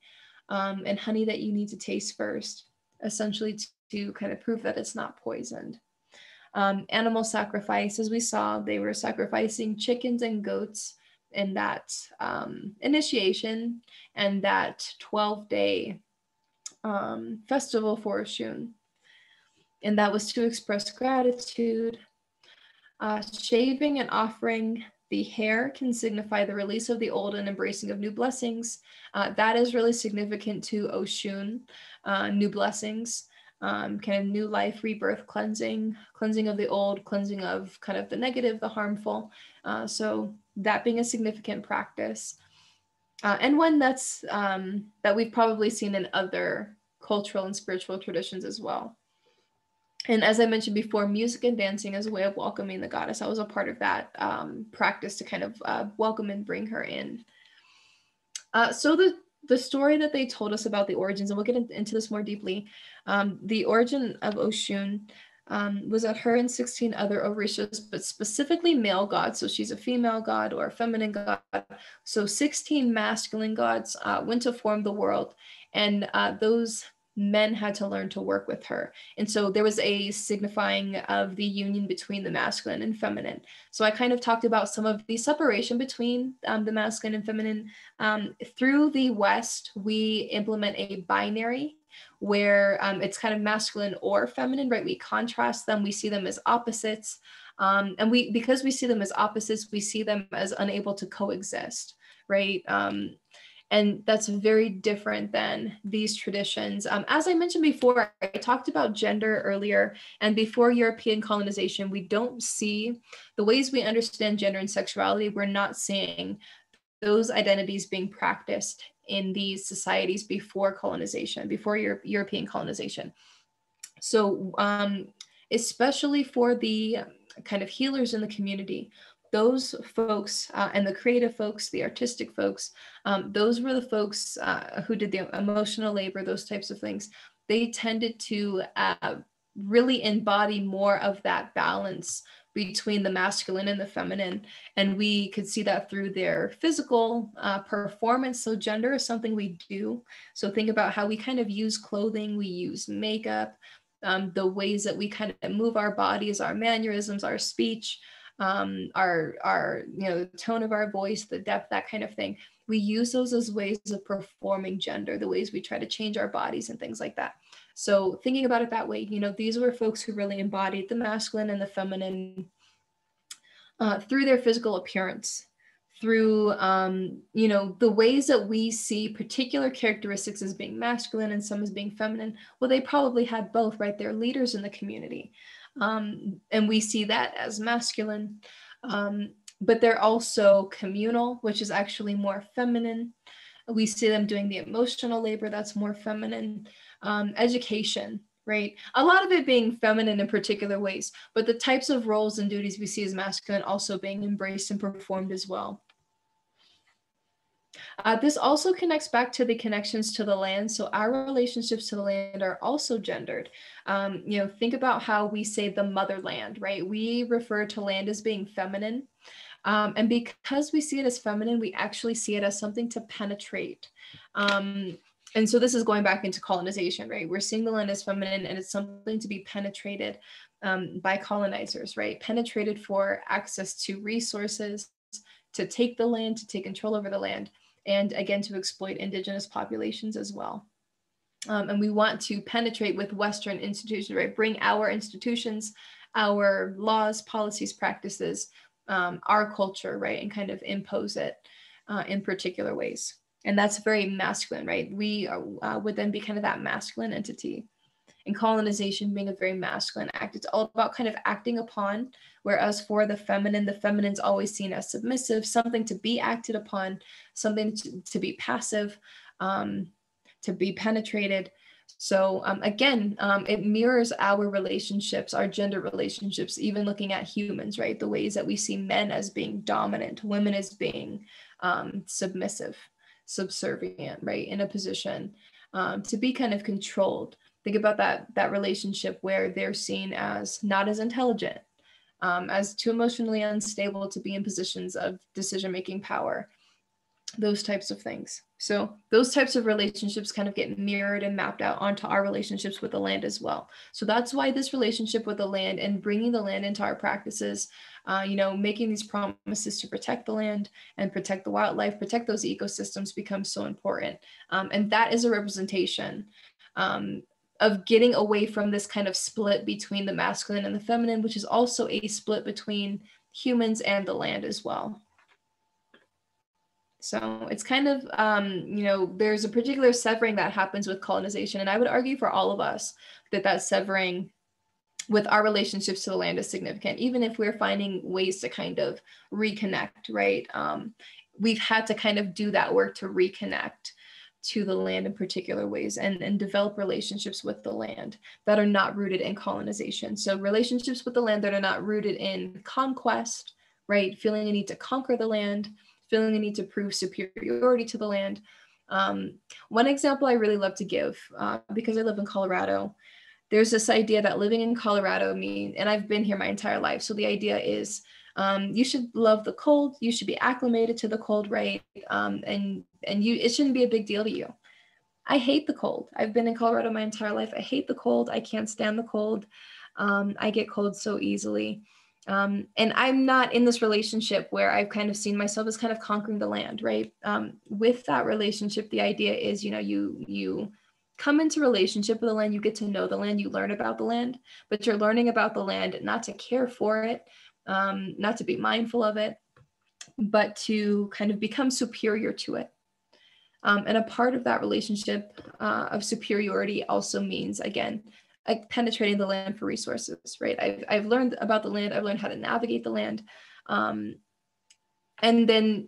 and honey that you need to taste first, essentially to kind of prove that it's not poisoned. Animal sacrifice, as we saw, they were sacrificing chickens and goats in that initiation and that 12-day festival for Oshun. And that was to express gratitude. Shaving and offering the hair can signify the release of the old and embracing of new blessings. That is really significant to Oshun, new blessings, kind of new life, rebirth, cleansing of the old, cleansing of kind of the negative, the harmful. So that being a significant practice. And one that's that we've probably seen in other cultural and spiritual traditions as well. And as I mentioned before, music and dancing as a way of welcoming the goddess. I was a part of that practice to kind of welcome and bring her in. So the story that they told us about the origins, and we'll get into this more deeply, the origin of Oshun was that her and 16 other Orishas, but specifically male gods, so she's a female god or a feminine god, so 16 masculine gods went to form the world, and those men had to learn to work with her. And so there was a signifying of the union between the masculine and feminine. So I kind of talked about some of the separation between the masculine and feminine. Through the West, we implement a binary where it's kind of masculine or feminine, right? We contrast them, we see them as opposites. And because we see them as opposites, we see them as unable to coexist, right? And that's very different than these traditions. As I mentioned before, I talked about gender earlier, and before European colonization, we don't see the ways we understand gender and sexuality. We're not seeing those identities being practiced in these societies before colonization, before European colonization. So especially for the kind of healers in the community, those folks and the creative folks, the artistic folks, those were the folks who did the emotional labor, those types of things. They tended to really embody more of that balance between the masculine and the feminine. And we could see that through their physical performance. So gender is something we do. So think about how we kind of use clothing, we use makeup, the ways that we kind of move our bodies, our mannerisms, our speech, our the tone of our voice, the depth, that kind of thing. We use those as ways of performing gender, the ways we try to change our bodies and things like that. So thinking about it that way, these were folks who really embodied the masculine and the feminine through their physical appearance, through the ways that we see particular characteristics as being masculine and some as being feminine. Well, they probably had both, right? They're leaders in the community, and we see that as masculine, but they're also communal, which is actually more feminine. We see them doing the emotional labor, that's more feminine. Education, right? A lot of it being feminine in particular ways, but the types of roles and duties we see as masculine also being embraced and performed as well. This also connects back to the connections to the land. So our relationships to the land are also gendered. Think about how we say the motherland, right? We refer to land as being feminine. And because we see it as feminine, we actually see it as something to penetrate. And so this is going back into colonization, right? We're seeing the land as feminine and it's something to be penetrated by colonizers, right? Penetrated for access to resources, to take the land, to take control over the land, and again, to exploit indigenous populations as well. And we want to penetrate with Western institutions, right? Bring our institutions, our laws, policies, practices, our culture, right? And kind of impose it in particular ways. And that's very masculine, right? We would then be kind of that masculine entity. And colonization being a very masculine act. It's all about kind of acting upon, whereas for the feminine's always seen as submissive, something to be acted upon, something to be passive, to be penetrated. So again, it mirrors our relationships, our gender relationships, even looking at humans, right? The ways that we see men as being dominant, women as being submissive, subservient, right? In a position to be kind of controlled. Think about that relationship where they're seen as not as intelligent, as too emotionally unstable to be in positions of decision-making power, those types of things. So those types of relationships kind of get mirrored and mapped out onto our relationships with the land as well. So that's why this relationship with the land and bringing the land into our practices, making these promises to protect the land and protect the wildlife, protect those ecosystems becomes so important. And that is a representation of getting away from this kind of split between the masculine and the feminine, which is also a split between humans and the land as well. So it's kind of, there's a particular severing that happens with colonization. And I would argue for all of us that severing with our relationships to the land is significant, even if we're finding ways to kind of reconnect, right? We've had to kind of do that work to reconnect to the land in particular ways and develop relationships with the land that are not rooted in colonization. So relationships with the land that are not rooted in conquest, right? Feeling a need to conquer the land, feeling a need to prove superiority to the land. One example I really love to give, because I live in Colorado, there's this idea that living in Colorado means, and I've been here my entire life. So the idea is you should love the cold, you should be acclimated to the cold, right? It shouldn't be a big deal to you. I hate the cold. I've been in Colorado my entire life. I hate the cold. I can't stand the cold. I get cold so easily. And I'm not in this relationship where I've kind of seen myself as kind of conquering the land, right? With that relationship, the idea is, you come into relationship with the land, you get to know the land, you learn about the land, but you're learning about the land not to care for it, not to be mindful of it, but to kind of become superior to it. And a part of that relationship of superiority also means, again, like penetrating the land for resources, right? I've learned about the land, I've learned how to navigate the land. And then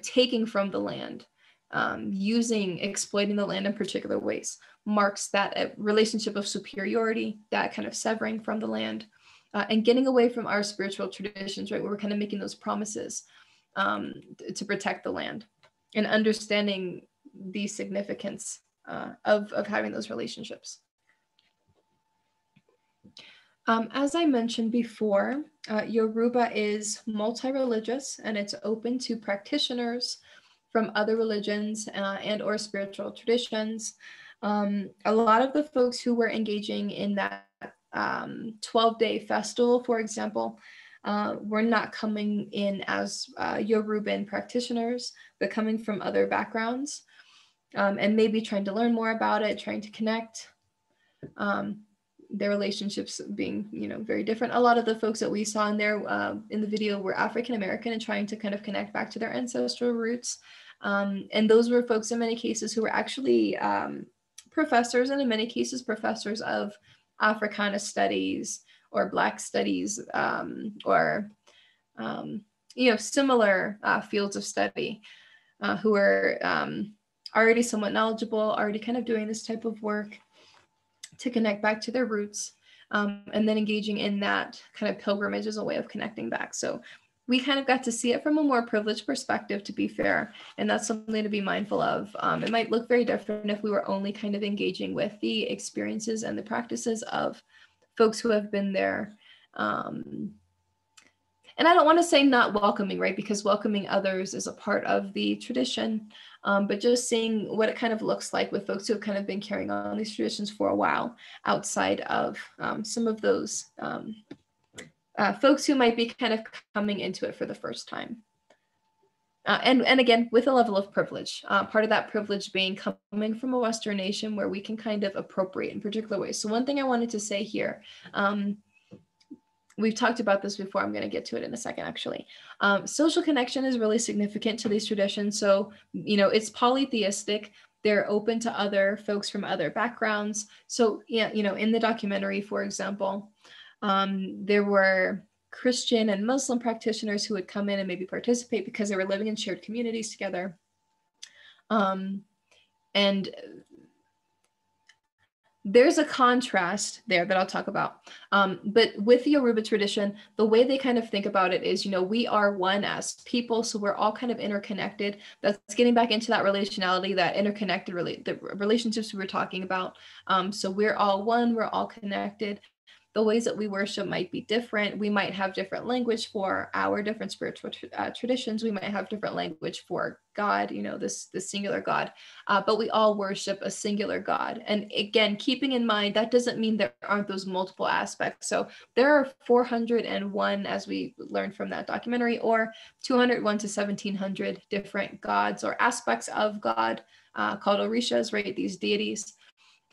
taking from the land, exploiting the land in particular ways, marks that relationship of superiority, that kind of severing from the land, and getting away from our spiritual traditions, right? Where we're kind of making those promises to protect the land, and understanding the significance of having those relationships. As I mentioned before, Yoruba is multi-religious, and it's open to practitioners from other religions and or spiritual traditions. A lot of the folks who were engaging in that 12-day festival, for example, were not coming in as Yoruban practitioners, but coming from other backgrounds, and maybe trying to learn more about it, trying to connect. Their relationships being, very different. A lot of the folks that we saw in there in the video were African American and trying to kind of connect back to their ancestral roots. And those were folks in many cases who were actually professors, and in many cases professors of Africana studies or Black studies, or similar fields of study, who were already somewhat knowledgeable, already kind of doing this type of work to connect back to their roots, and then engaging in that kind of pilgrimage as a way of connecting back. So we kind of got to see it from a more privileged perspective, to be fair, and that's something to be mindful of. It might look very different if we were only kind of engaging with the experiences and the practices of folks who have been there. And I don't want to say not welcoming, right? Because welcoming others is a part of the tradition, but just seeing what it kind of looks like with folks who have kind of been carrying on these traditions for a while, outside of some of those folks who might be kind of coming into it for the first time. And again, with a level of privilege, part of that privilege being coming from a Western nation where we can kind of appropriate in particular ways. So one thing I wanted to say here, we've talked about this before. I'm going to get to it in a second, actually. Social connection is really significant to these traditions. So, it's polytheistic. They're open to other folks from other backgrounds. So, yeah, in the documentary, for example, there were Christian and Muslim practitioners who would come in and maybe participate because they were living in shared communities together. And there's a contrast there that I'll talk about. But with the Yoruba tradition, the way they kind of think about it is, we are one as people, so we're all kind of interconnected. That's getting back into that relationality, that interconnected, the relationships we were talking about. So we're all one, we're all connected. The ways that we worship might be different. We might have different language for our different spiritual traditions. We might have different language for God, this singular God, but we all worship a singular God. And again, keeping in mind, that doesn't mean there aren't those multiple aspects. So there are 401, as we learned from that documentary, or 201 to 1700 different gods or aspects of God called orishas, right? These deities.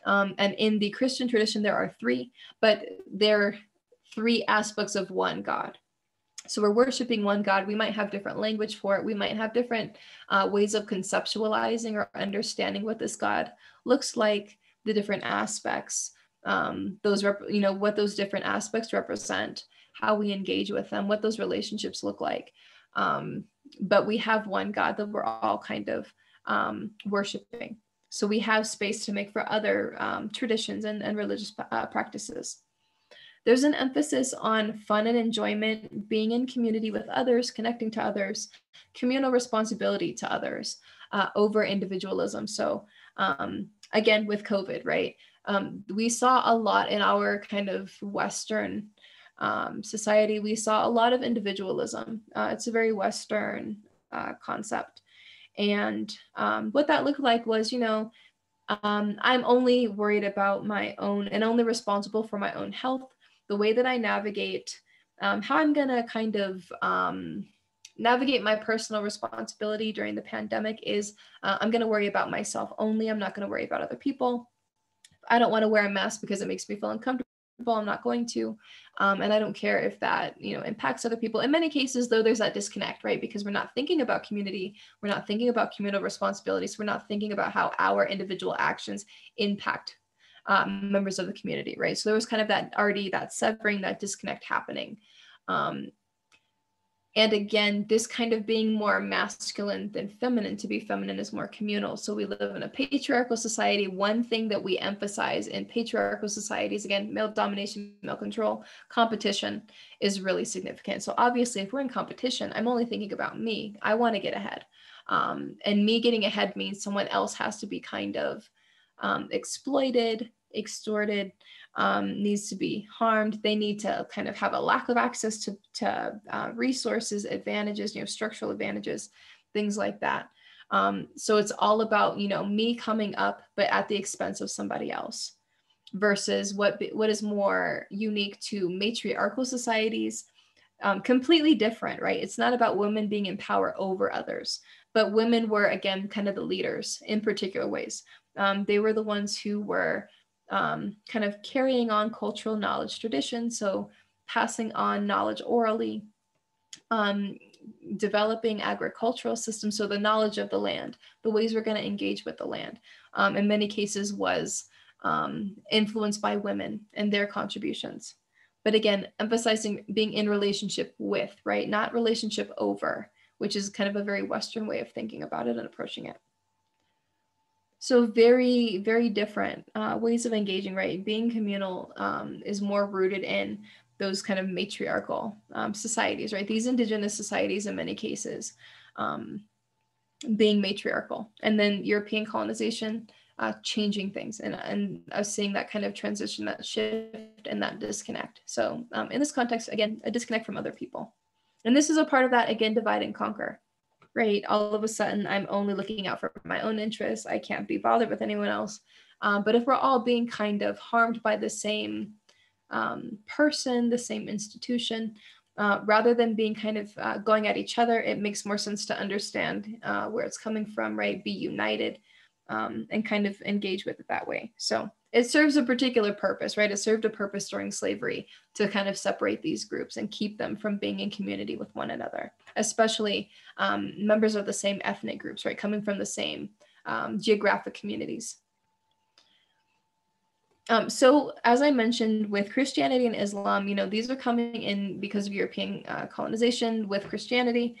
And in the Christian tradition, there are 3, but they're 3 aspects of one God. So we're worshiping one God. We might have different language for it. We might have different ways of conceptualizing or understanding what this God looks like, the different aspects, what those different aspects represent, how we engage with them, what those relationships look like. But we have one God that we're all kind of worshiping. So we have space to make for other traditions and religious practices. There's an emphasis on fun and enjoyment, being in community with others, connecting to others, communal responsibility to others over individualism. So again, with COVID, right? We saw a lot in our kind of Western society. We saw a lot of individualism. It's a very Western concept. And what that looked like was, I'm only worried about my own and only responsible for my own health. The way that I navigate, how I'm going to kind of navigate my personal responsibility during the pandemic is I'm going to worry about myself only. I'm not going to worry about other people. I don't want to wear a mask because it makes me feel uncomfortable. I'm not going to. And I don't care if that, impacts other people. In many cases, though, there's that disconnect, right? Because we're not thinking about community. We're not thinking about communal responsibilities. We're not thinking about how our individual actions impact members of the community, right? So there was kind of that severing, that disconnect happening. And again, this kind of being more masculine than feminine. To be feminine is more communal. So we live in a patriarchal society. One thing that we emphasize in patriarchal societies, again, male domination, male control, competition is really significant. So obviously, if we're in competition, I'm only thinking about me. I want to get ahead. And me getting ahead means someone else has to be kind of exploited, extorted, needs to be harmed. They need to kind of have a lack of access to resources, advantages, structural advantages, things like that. So it's all about, me coming up, but at the expense of somebody else, versus what is more unique to matriarchal societies. Completely different, right? It's not about women being in power over others, but women were, again, kind of the leaders in particular ways. They were the ones who were kind of carrying on cultural knowledge tradition. So passing on knowledge orally, developing agricultural systems. So the knowledge of the land, the ways we're going to engage with the land, in many cases was influenced by women and their contributions. But again, emphasizing being in relationship with, right? Not relationship over, which is kind of a very Western way of thinking about it and approaching it. So very, very different ways of engaging, right? Being communal is more rooted in those kind of matriarchal societies, right? These indigenous societies, in many cases, being matriarchal. And then European colonization changing things. And I was seeing that kind of transition, that shift and that disconnect. So in this context, again, a disconnect from other people. And this is a part of that, again, divide and conquer. Right? All of a sudden, I'm only looking out for my own interests. I can't be bothered with anyone else. But if we're all being kind of harmed by the same person, the same institution, rather than being kind of going at each other, it makes more sense to understand where it's coming from, right? Be united and kind of engage with it that way. So it serves a particular purpose, right? It served a purpose during slavery to kind of separate these groups and keep them from being in community with one another, especially members of the same ethnic groups, right? Coming from the same geographic communities. So as I mentioned, with Christianity and Islam, these are coming in because of European colonization with Christianity.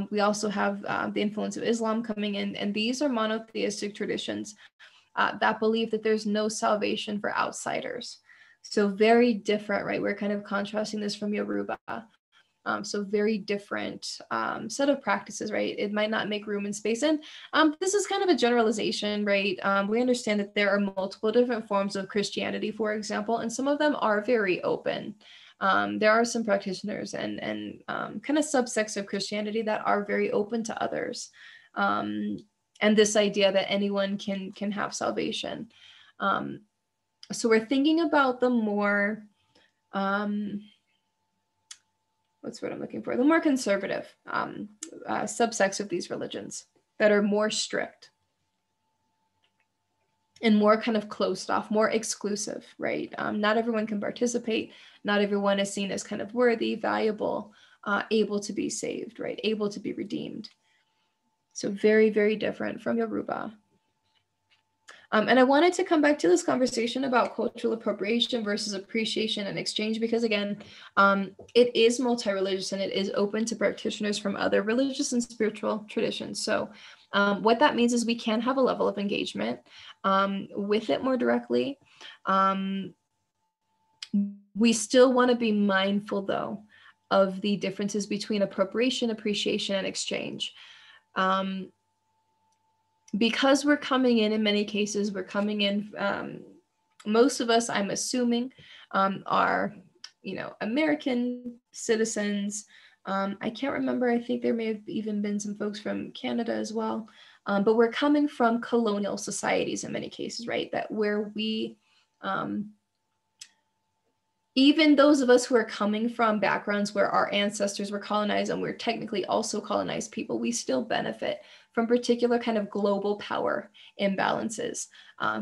We also have the influence of Islam coming in, and these are monotheistic traditions that believe that there's no salvation for outsiders. So very different, right? We're kind of contrasting this from Yoruba. So very different set of practices, right? It might not make room and space. And this is kind of a generalization, right? We understand that there are multiple different forms of Christianity, for example, and some of them are very open. There are some practitioners and kind of subsects of Christianity that are very open to others. And this idea that anyone can have salvation. So we're thinking about the more, what's what I'm looking for? The more conservative subsects of these religions that are more strict and more kind of closed off, more exclusive, right? Not everyone can participate. Not everyone is seen as kind of worthy, valuable, able to be saved, right? Able to be redeemed. So very, very different from Yoruba. And I wanted to come back to this conversation about cultural appropriation versus appreciation and exchange, because again, it is multi-religious and it is open to practitioners from other religious and spiritual traditions. So what that means is we can have a level of engagement with it more directly. We still want to be mindful, though, of the differences between appropriation, appreciation, and exchange. Because we're coming in many cases, we're coming in, most of us, I'm assuming, are, American citizens. I can't remember, I think there may have even been some folks from Canada as well. But we're coming from colonial societies in many cases, right? That where we, even those of us who are coming from backgrounds where our ancestors were colonized and we're technically also colonized people, we still benefit from particular kind of global power imbalances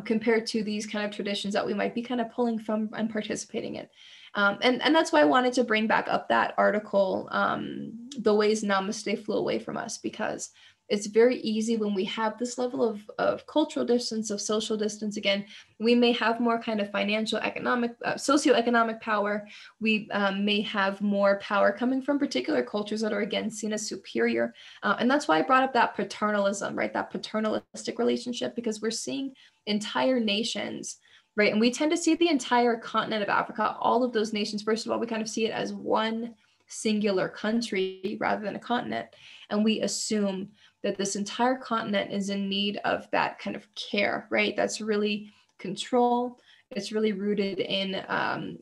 compared to these kind of traditions that we might be kind of pulling from and participating in. And that's why I wanted to bring back up that article, The Ways Namaste Flew Away from Us, because it's very easy when we have this level of cultural distance, of social distance. Again, we may have more kind of financial, economic, socioeconomic power. We may have more power coming from particular cultures that are, again, seen as superior. And that's why I brought up that paternalism, right? That paternalistic relationship, because we're seeing entire nations, right? And we tend to see the entire continent of Africa, all of those nations. First of all, we kind of see it as one singular country rather than a continent. And we assume that this entire continent is in need of that kind of care, right? That's really control. It's really rooted in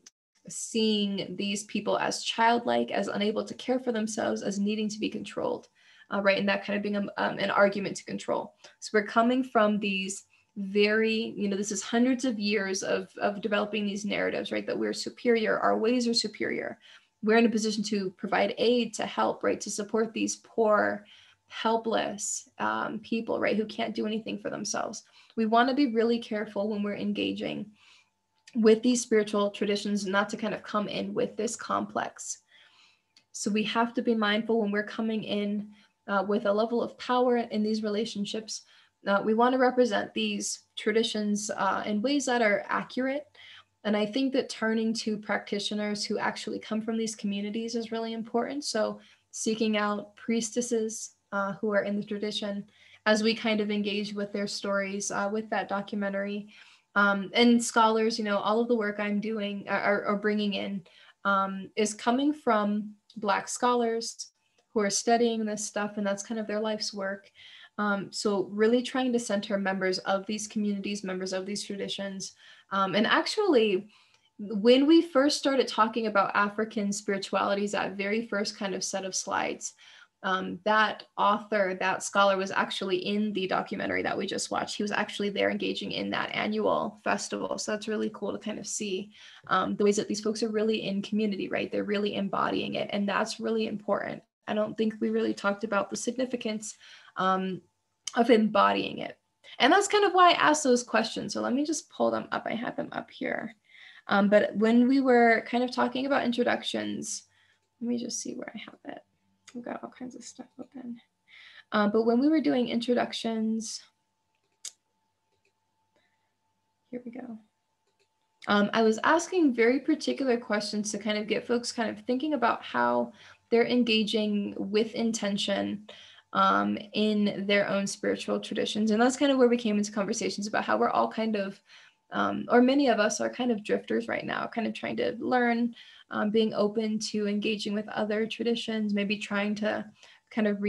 seeing these people as childlike, as unable to care for themselves, as needing to be controlled, right? And that kind of being an argument to control. So we're coming from these very, this is hundreds of years of developing these narratives, right? That we're superior, our ways are superior. We're in a position to provide aid, to help, right? To support these poor, helpless people, right? Who can't do anything for themselves. We want to be really careful when we're engaging with these spiritual traditions, not to kind of come in with this complex. So we have to be mindful when we're coming in with a level of power in these relationships. We want to represent these traditions in ways that are accurate. And I think that turning to practitioners who actually come from these communities is really important. So seeking out priestesses who are in the tradition as we kind of engage with their stories with that documentary. And scholars, all of the work I'm doing or bringing in is coming from Black scholars who are studying this stuff, and that's kind of their life's work. So really trying to center members of these communities, members of these traditions. And actually, when we first started talking about African spiritualities, that very first kind of set of slides, that author, that scholar was actually in the documentary that we just watched. He was actually there engaging in that annual festival. So that's really cool to kind of see the ways that these folks are really in community, right? They're really embodying it. And that's really important. I don't think we really talked about the significance of embodying it. And that's kind of why I asked those questions. So let me just pull them up. I have them up here. But when we were kind of talking about introductions, let me just see where I have it. We've got all kinds of stuff open. But when we were doing introductions, here we go. I was asking very particular questions to kind of get folks kind of thinking about how they're engaging with intention in their own spiritual traditions. And that's kind of where we came into conversations about how we're all kind of, or many of us are kind of drifters right now, kind of trying to learn, being open to engaging with other traditions, maybe trying to kind of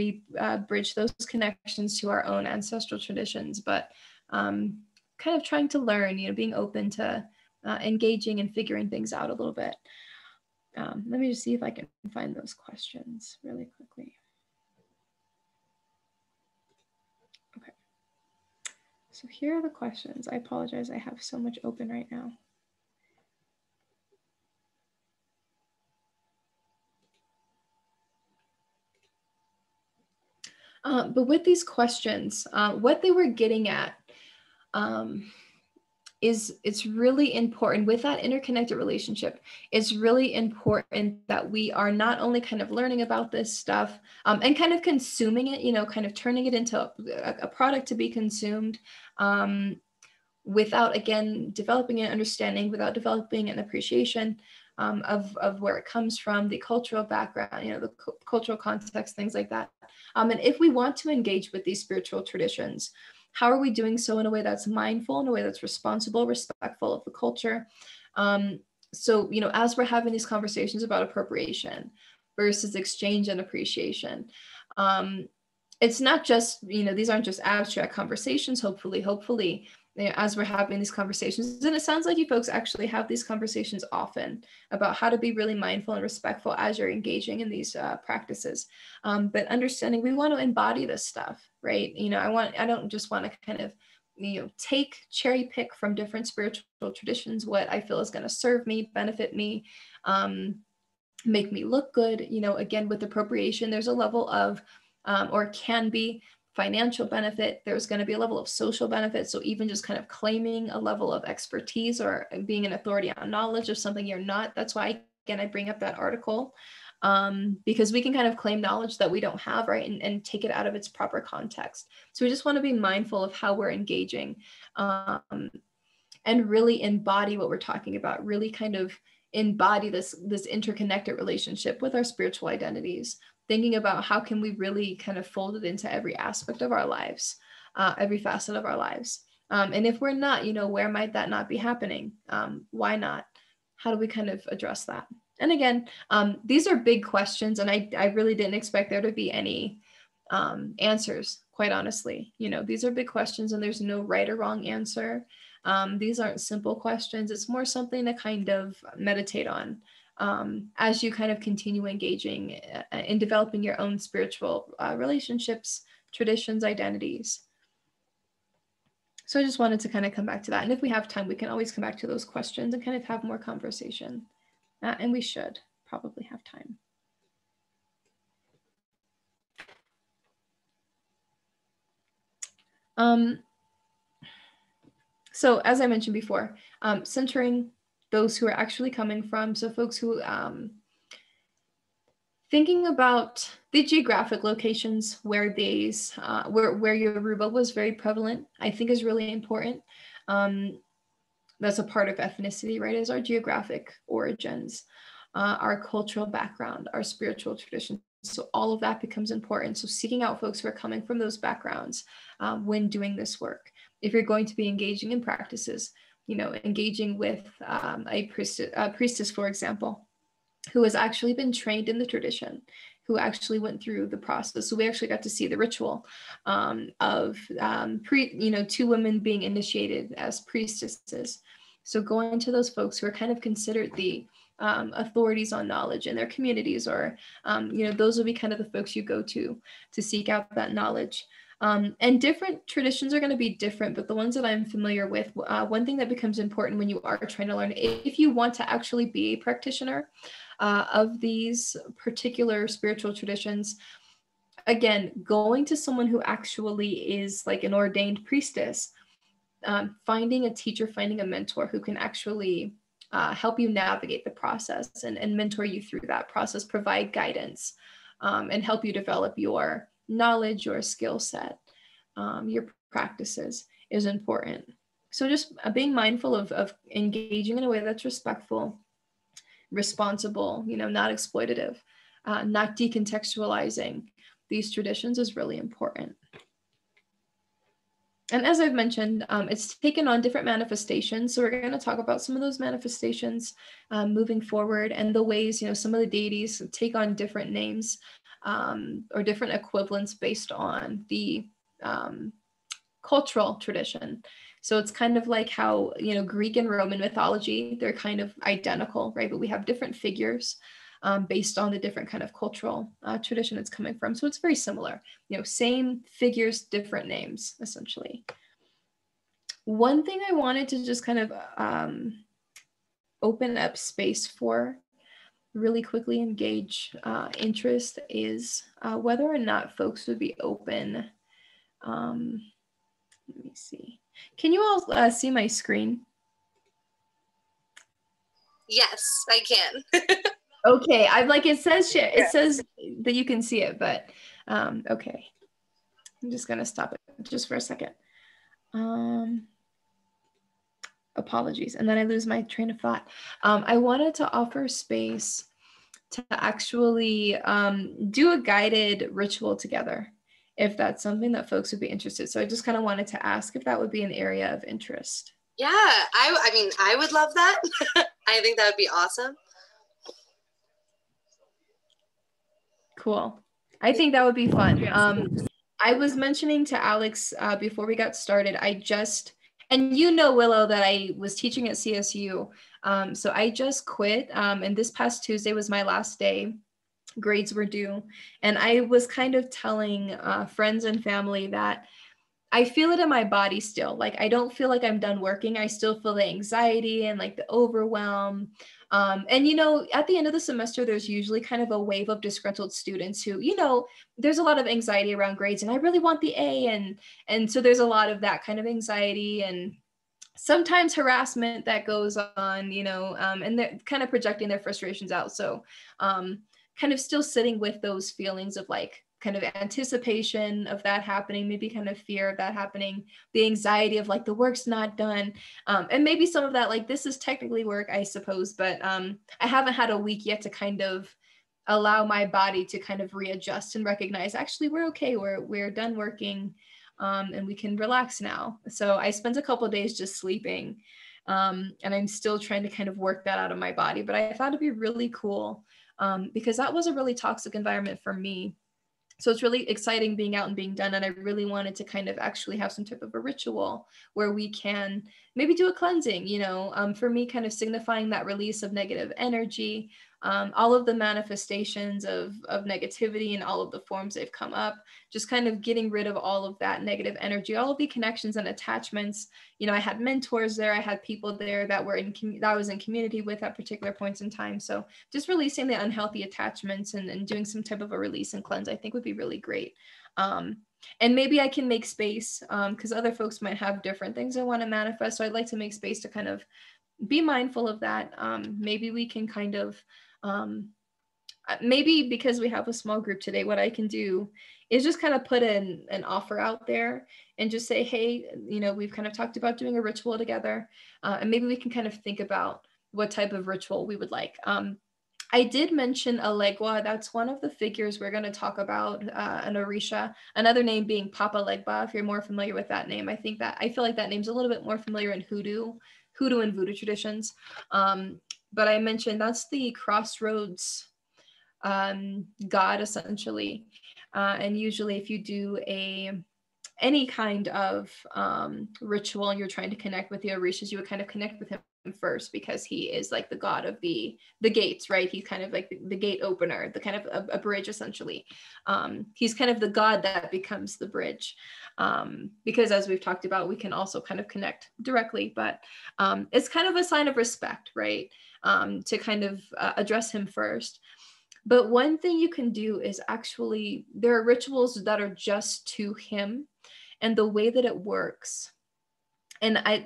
bridge those connections to our own ancestral traditions, but kind of trying to learn, being open to engaging and figuring things out a little bit. Let me just see if I can find those questions really quickly. Okay. So here are the questions. I apologize. I have so much open right now. But with these questions, what they were getting at is it's really important with that interconnected relationship. It's really important that we are not only kind of learning about this stuff and kind of consuming it, kind of turning it into a product to be consumed without, again, developing an understanding, without developing an appreciation of where it comes from, the cultural background, the cultural context, things like that. And if we want to engage with these spiritual traditions, how are we doing so in a way that's mindful, in a way that's responsible, respectful of the culture? So, as we're having these conversations about appropriation versus exchange and appreciation, it's not just, these aren't just abstract conversations, hopefully, as we're having these conversations, and it sounds like you folks actually have these conversations often about how to be really mindful and respectful as you're engaging in these practices. But understanding we want to embody this stuff, right? I don't just want to kind of, cherry pick from different spiritual traditions, what I feel is going to serve me, benefit me, make me look good. Again, with appropriation, there's a level of, or can be, financial benefit. There's going to be a level of social benefit. So even just kind of claiming a level of expertise or being an authority on knowledge of something you're not. That's why, again, I bring up that article because we can kind of claim knowledge that we don't have, right? And take it out of its proper context. So we just want to be mindful of how we're engaging, and really embody what we're talking about, really kind of embody this interconnected relationship with our spiritual identities, thinking about how can we really kind of fold it into every aspect of our lives, every facet of our lives. And if we're not, where might that not be happening? Why not? How do we kind of address that? And again, these are big questions, and I really didn't expect there to be any answers, quite honestly. These are big questions, and there's no right or wrong answer. These aren't simple questions. It's more something to kind of meditate on as you kind of continue engaging in developing your own spiritual relationships, traditions, identities. So I just wanted to kind of come back to that. And if we have time, we can always come back to those questions and kind of have more conversation. And we should probably have time. So as I mentioned before, centering those who are actually coming from, so folks who, thinking about the geographic locations where these, where Yoruba was very prevalent, I think is really important. That's a part of ethnicity, right? Is our geographic origins, our cultural background, our spiritual traditions. So all of that becomes important. So seeking out folks who are coming from those backgrounds when doing this work. If you're going to be engaging in practices, engaging with a priestess, for example, who has actually been trained in the tradition, who actually went through the process. So we actually got to see the ritual of two women being initiated as priestesses. So going to those folks who are kind of considered the authorities on knowledge in their communities, or those will be kind of the folks you go to seek out that knowledge. And different traditions are going to be different, but the ones that I'm familiar with, one thing that becomes important when you are trying to learn, if you want to actually be a practitioner of these particular spiritual traditions, again, going to someone who actually is like an ordained priestess, finding a teacher, finding a mentor who can actually help you navigate the process and mentor you through that process, provide guidance, and help you develop your knowledge, your skill set, your practices is important. So just being mindful of engaging in a way that's respectful, responsible, not exploitative, not decontextualizing these traditions is really important. And as I've mentioned, it's taken on different manifestations. So we're going to talk about some of those manifestations moving forward, and the ways, some of the deities take on different names or different equivalents based on the cultural tradition. So it's kind of like how, Greek and Roman mythology, they're kind of identical, right? But we have different figures based on the different kind of cultural tradition it's coming from. So it's very similar, same figures, different names, essentially. One thing I wanted to just kind of open up space for, really quickly engage interest, is whether or not folks would be open. Let me see. Can you all see my screen? Yes, I can. Okay, I'm like, it says share. It says that you can see it, but okay. I'm just gonna stop it just for a second. Apologies, and then I lose my train of thought. I wanted to offer space to actually do a guided ritual together, if that's something that folks would be interested. So I just kind of wanted to ask if that would be an area of interest. Yeah, I mean, I would love that. I think that would be awesome. Cool. I think that would be fun. I was mentioning to Alex before we got started, and Willow, that I was teaching at CSU. So I just quit, and this past Tuesday was my last day. Grades were due, and I was kind of telling friends and family that I feel it in my body still. Like, I don't feel like I'm done working. I still feel the anxiety and like the overwhelm. And, at the end of the semester, there's usually kind of a wave of disgruntled students who, there's a lot of anxiety around grades, and I really want the A. And so there's a lot of that kind of anxiety, and sometimes harassment that goes on, and they're kind of projecting their frustrations out. So kind of still sitting with those feelings of like kind of anticipation of that happening, maybe kind of fear of that happening, the anxiety of like the work's not done, and maybe some of that like this is technically work, I suppose, but I haven't had a week yet to kind of allow my body to kind of readjust and recognize actually we're okay, we're done working, and we can relax now. So I spent a couple of days just sleeping, and I'm still trying to kind of work that out of my body, but I thought it'd be really cool, because that was a really toxic environment for me. So it's really exciting being out and being done. And I really wanted to kind of actually have some type of a ritual where we can maybe do a cleansing, for me, kind of signifying that release of negative energy, all of the manifestations of negativity and all of the forms they've come up, just kind of getting rid of all of that negative energy, all of the connections and attachments. I had mentors there. I had people there that were that I was in community with at particular points in time. So just releasing the unhealthy attachments and doing some type of a release and cleanse, I think would be really great. And maybe I can make space, because other folks might have different things they want to manifest. So I'd like to make space to kind of be mindful of that. Maybe we can kind of, maybe because we have a small group today, what I can do is just kind of put an offer out there and just say, hey, we've kind of talked about doing a ritual together, and maybe we can kind of think about what type of ritual we would like. I did mention Alegua. That's one of the figures we're going to talk about, an Orisha, another name being Papa Legba. If you're more familiar with that name, I feel like that name's a little bit more familiar in Hoodoo and Voodoo traditions. But I mentioned that's the crossroads god, essentially. And usually if you do any kind of ritual and you're trying to connect with the Orishas, you would kind of connect with him first, because he is like the god of the gates, right? He's kind of like the gate opener, the kind of a bridge, essentially. He's kind of the god that becomes the bridge, because as we've talked about, we can also kind of connect directly, but it's kind of a sign of respect, right? To kind of address him first. But one thing you can do is actually, there are rituals that are just to him and the way that it works. And I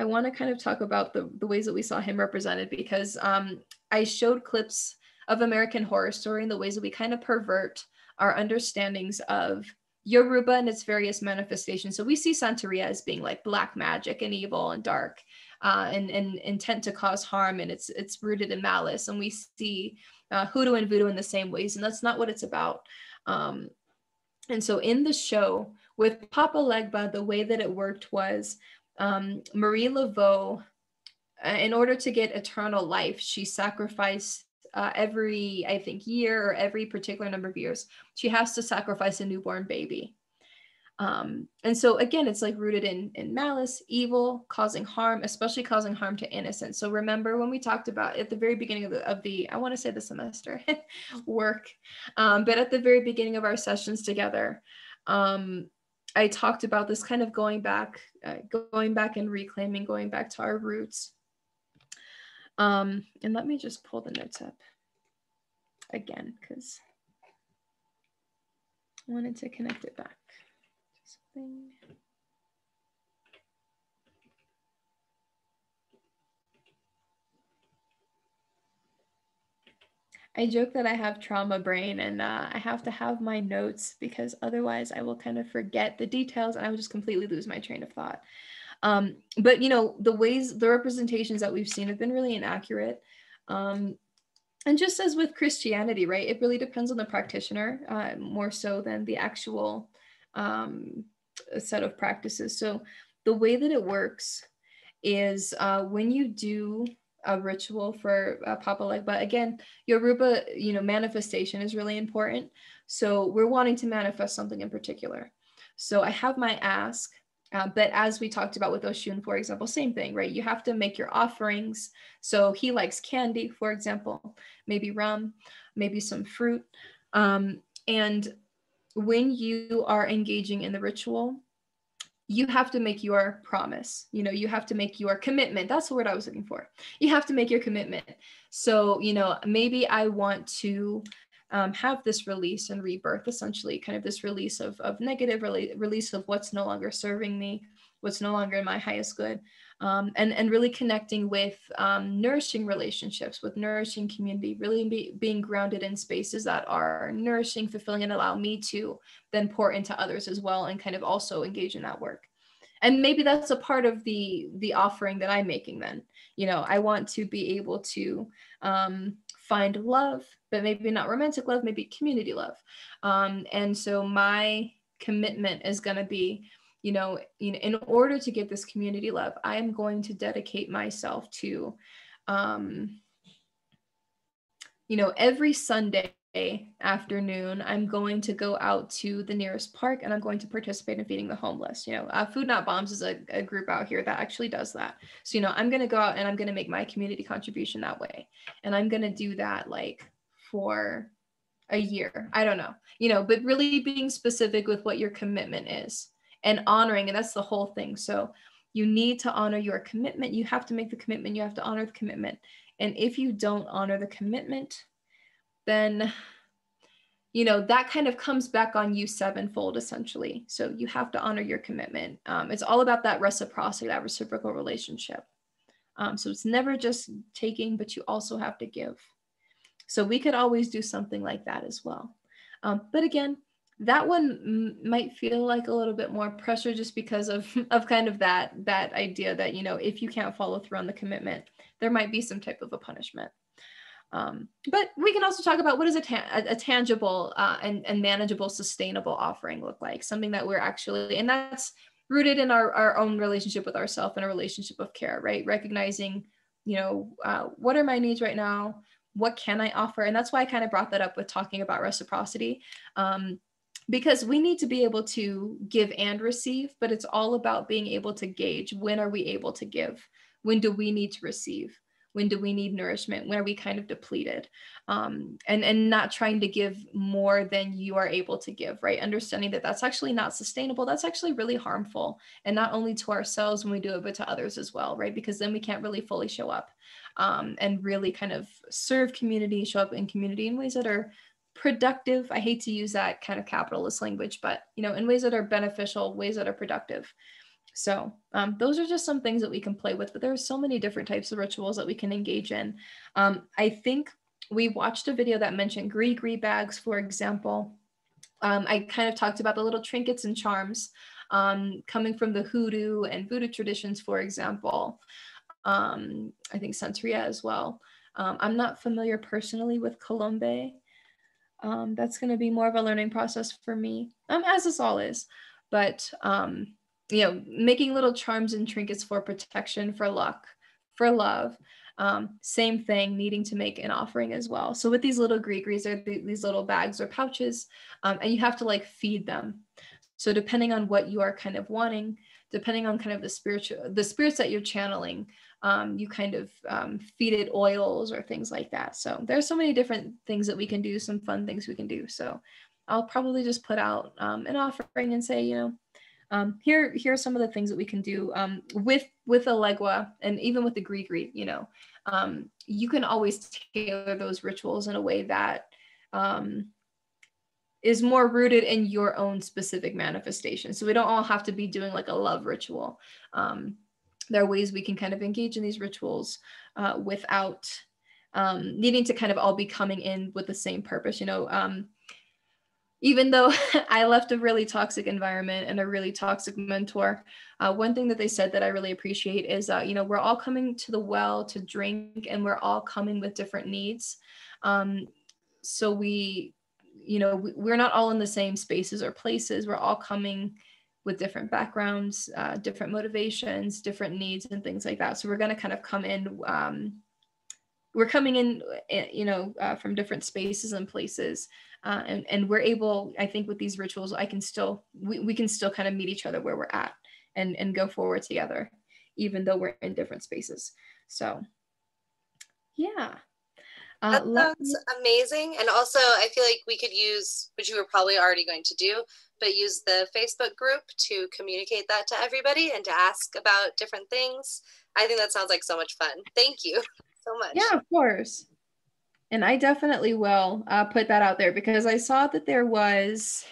want to kind of talk about the ways that we saw him represented, because I showed clips of American Horror Story and the ways that we kind of pervert our understandings of Yoruba and its various manifestations. So we see Santeria as being like black magic and evil and dark, and intent to cause harm, and it's rooted in malice. And we see hoodoo and voodoo in the same ways, and that's not what it's about. And so in the show with Papa Legba, the way that it worked was Marie Laveau, in order to get eternal life, she sacrificed every, I think, year or every particular number of years, she has to sacrifice a newborn baby. And so again, it's like rooted in malice, evil, causing harm, especially causing harm to innocents. So remember when we talked about at the very beginning of the I want to say the semester work, but at the very beginning of our sessions together, I talked about this kind of going back and reclaiming, going back to our roots. And let me just pull the notes up again, because I wanted to connect it back. I joke that I have trauma brain, and I have to have my notes, because otherwise I will kind of forget the details and I will just completely lose my train of thought. But the representations that we've seen have been really inaccurate. And just as with Christianity, right, it really depends on the practitioner, more so than the actual set of practices. So the way that it works is when you do a ritual for Papa Legba, again, Yoruba, manifestation is really important. So we're wanting to manifest something in particular. So I have my ask, but as we talked about with Oshun, for example, same thing, right? You have to make your offerings. So he likes candy, for example, maybe rum, maybe some fruit. And when you are engaging in the ritual, you have to make your promise. You have to make your commitment. That's the word I was looking for. You have to make your commitment. So, maybe I want to have this release and rebirth, essentially, kind of this release of negative, release of what's no longer serving me, what's no longer in my highest good. and really connecting with nourishing relationships, with nourishing community, really being grounded in spaces that are nourishing, fulfilling, and allow me to then pour into others as well, and kind of also engage in that work. And maybe that's a part of the offering that I'm making then. You know, I want to be able to find love, but maybe not romantic love, maybe community love. And so my commitment is going to be, in order to get this community love, I am going to dedicate myself to, every Sunday afternoon, I'm going to go out to the nearest park and I'm going to participate in feeding the homeless. Food Not Bombs is a group out here that actually does that. So, I'm going to go out and I'm going to make my community contribution that way. And I'm going to do that like for a year. I don't know, but really being specific with what your commitment is and honoring, and that's the whole thing. So you need to honor your commitment. You have to make the commitment. You have to honor the commitment. And if you don't honor the commitment, then, that kind of comes back on you sevenfold, essentially. So you have to honor your commitment. It's all about that reciprocity, that reciprocal relationship. So it's never just taking, but you also have to give. So we could always do something like that as well. But again, that one might feel like a little bit more pressure just because of kind of that idea that, if you can't follow through on the commitment, there might be some type of a punishment. But we can also talk about what does a tangible and manageable, sustainable offering look like, something that we're actually, and that's rooted in our own relationship with ourselves and a relationship of care, right? Recognizing, what are my needs right now? What can I offer? And that's why I kind of brought that up with talking about reciprocity. Because we need to be able to give and receive, but it's all about being able to gauge, when are we able to give? When do we need to receive? When do we need nourishment? When are we kind of depleted? And not trying to give more than you are able to give, right? Understanding that that's actually not sustainable. That's actually really harmful. And not only to ourselves when we do it, but to others as well, right? Because then we can't really fully show up and really kind of serve community, show up in community in ways that are productive. I hate to use that kind of capitalist language, but, in ways that are beneficial, ways that are productive. So those are just some things that we can play with, but there are so many different types of rituals that we can engage in. I think we watched a video that mentioned gree bags, for example. I kind of talked about the little trinkets and charms coming from the hoodoo and voodoo traditions, for example. I think Santeria as well. I'm not familiar personally with Colombe. That's going to be more of a learning process for me, as this all is. But, making little charms and trinkets for protection, for luck, for love. Same thing, needing to make an offering as well. So with these little gree-grees, are these little bags or pouches, and you have to like feed them. So depending on what you are kind of wanting, depending on kind of the spirits that you're channeling, you kind of feed it oils or things like that. So there's so many different things that we can do, some fun things we can do. So I'll probably just put out an offering and say, here are some of the things that we can do with a legua, and even with the gree-gree, you can always tailor those rituals in a way that is more rooted in your own specific manifestation. So we don't all have to be doing like a love ritual. There are ways we can kind of engage in these rituals without needing to kind of all be coming in with the same purpose. Even though I left a really toxic environment and a really toxic mentor, one thing that they said that I really appreciate is, we're all coming to the well to drink, and we're all coming with different needs. So we're not all in the same spaces or places. We're all coming with different backgrounds, different motivations, different needs, and things like that. So we're going to kind of come in. We're coming in, from different spaces and places. And we're able, I think with these rituals, we can still kind of meet each other where we're at and go forward together, even though we're in different spaces. So, yeah. That sounds amazing. And also, I feel like we could use, which you were probably already going to do, but use the Facebook group to communicate that to everybody and to ask about different things. I think that sounds like so much fun. Thank you so much. Yeah, of course. And I definitely will put that out there, because I saw that there was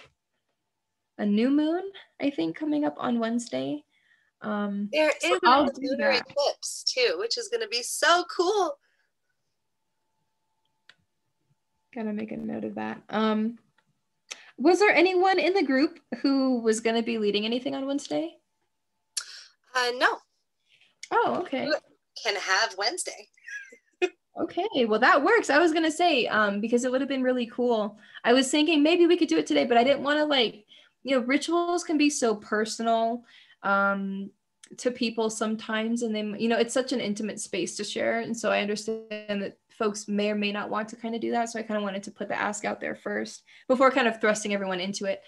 a new moon, I think, coming up on Wednesday. There So is I'll a do lunar that. eclipse too, which is going to be so cool. Gotta make a note of that. Was there anyone in the group who was going to be leading anything on Wednesday? No. Oh, okay. You can have Wednesday. Okay, well that works. I was gonna say, because it would have been really cool. I was thinking maybe we could do it today, but I didn't want to like, rituals can be so personal to people sometimes, and then it's such an intimate space to share, and so I understand that folks may or may not want to kind of do that. So I kind of wanted to put the ask out there first before kind of thrusting everyone into it.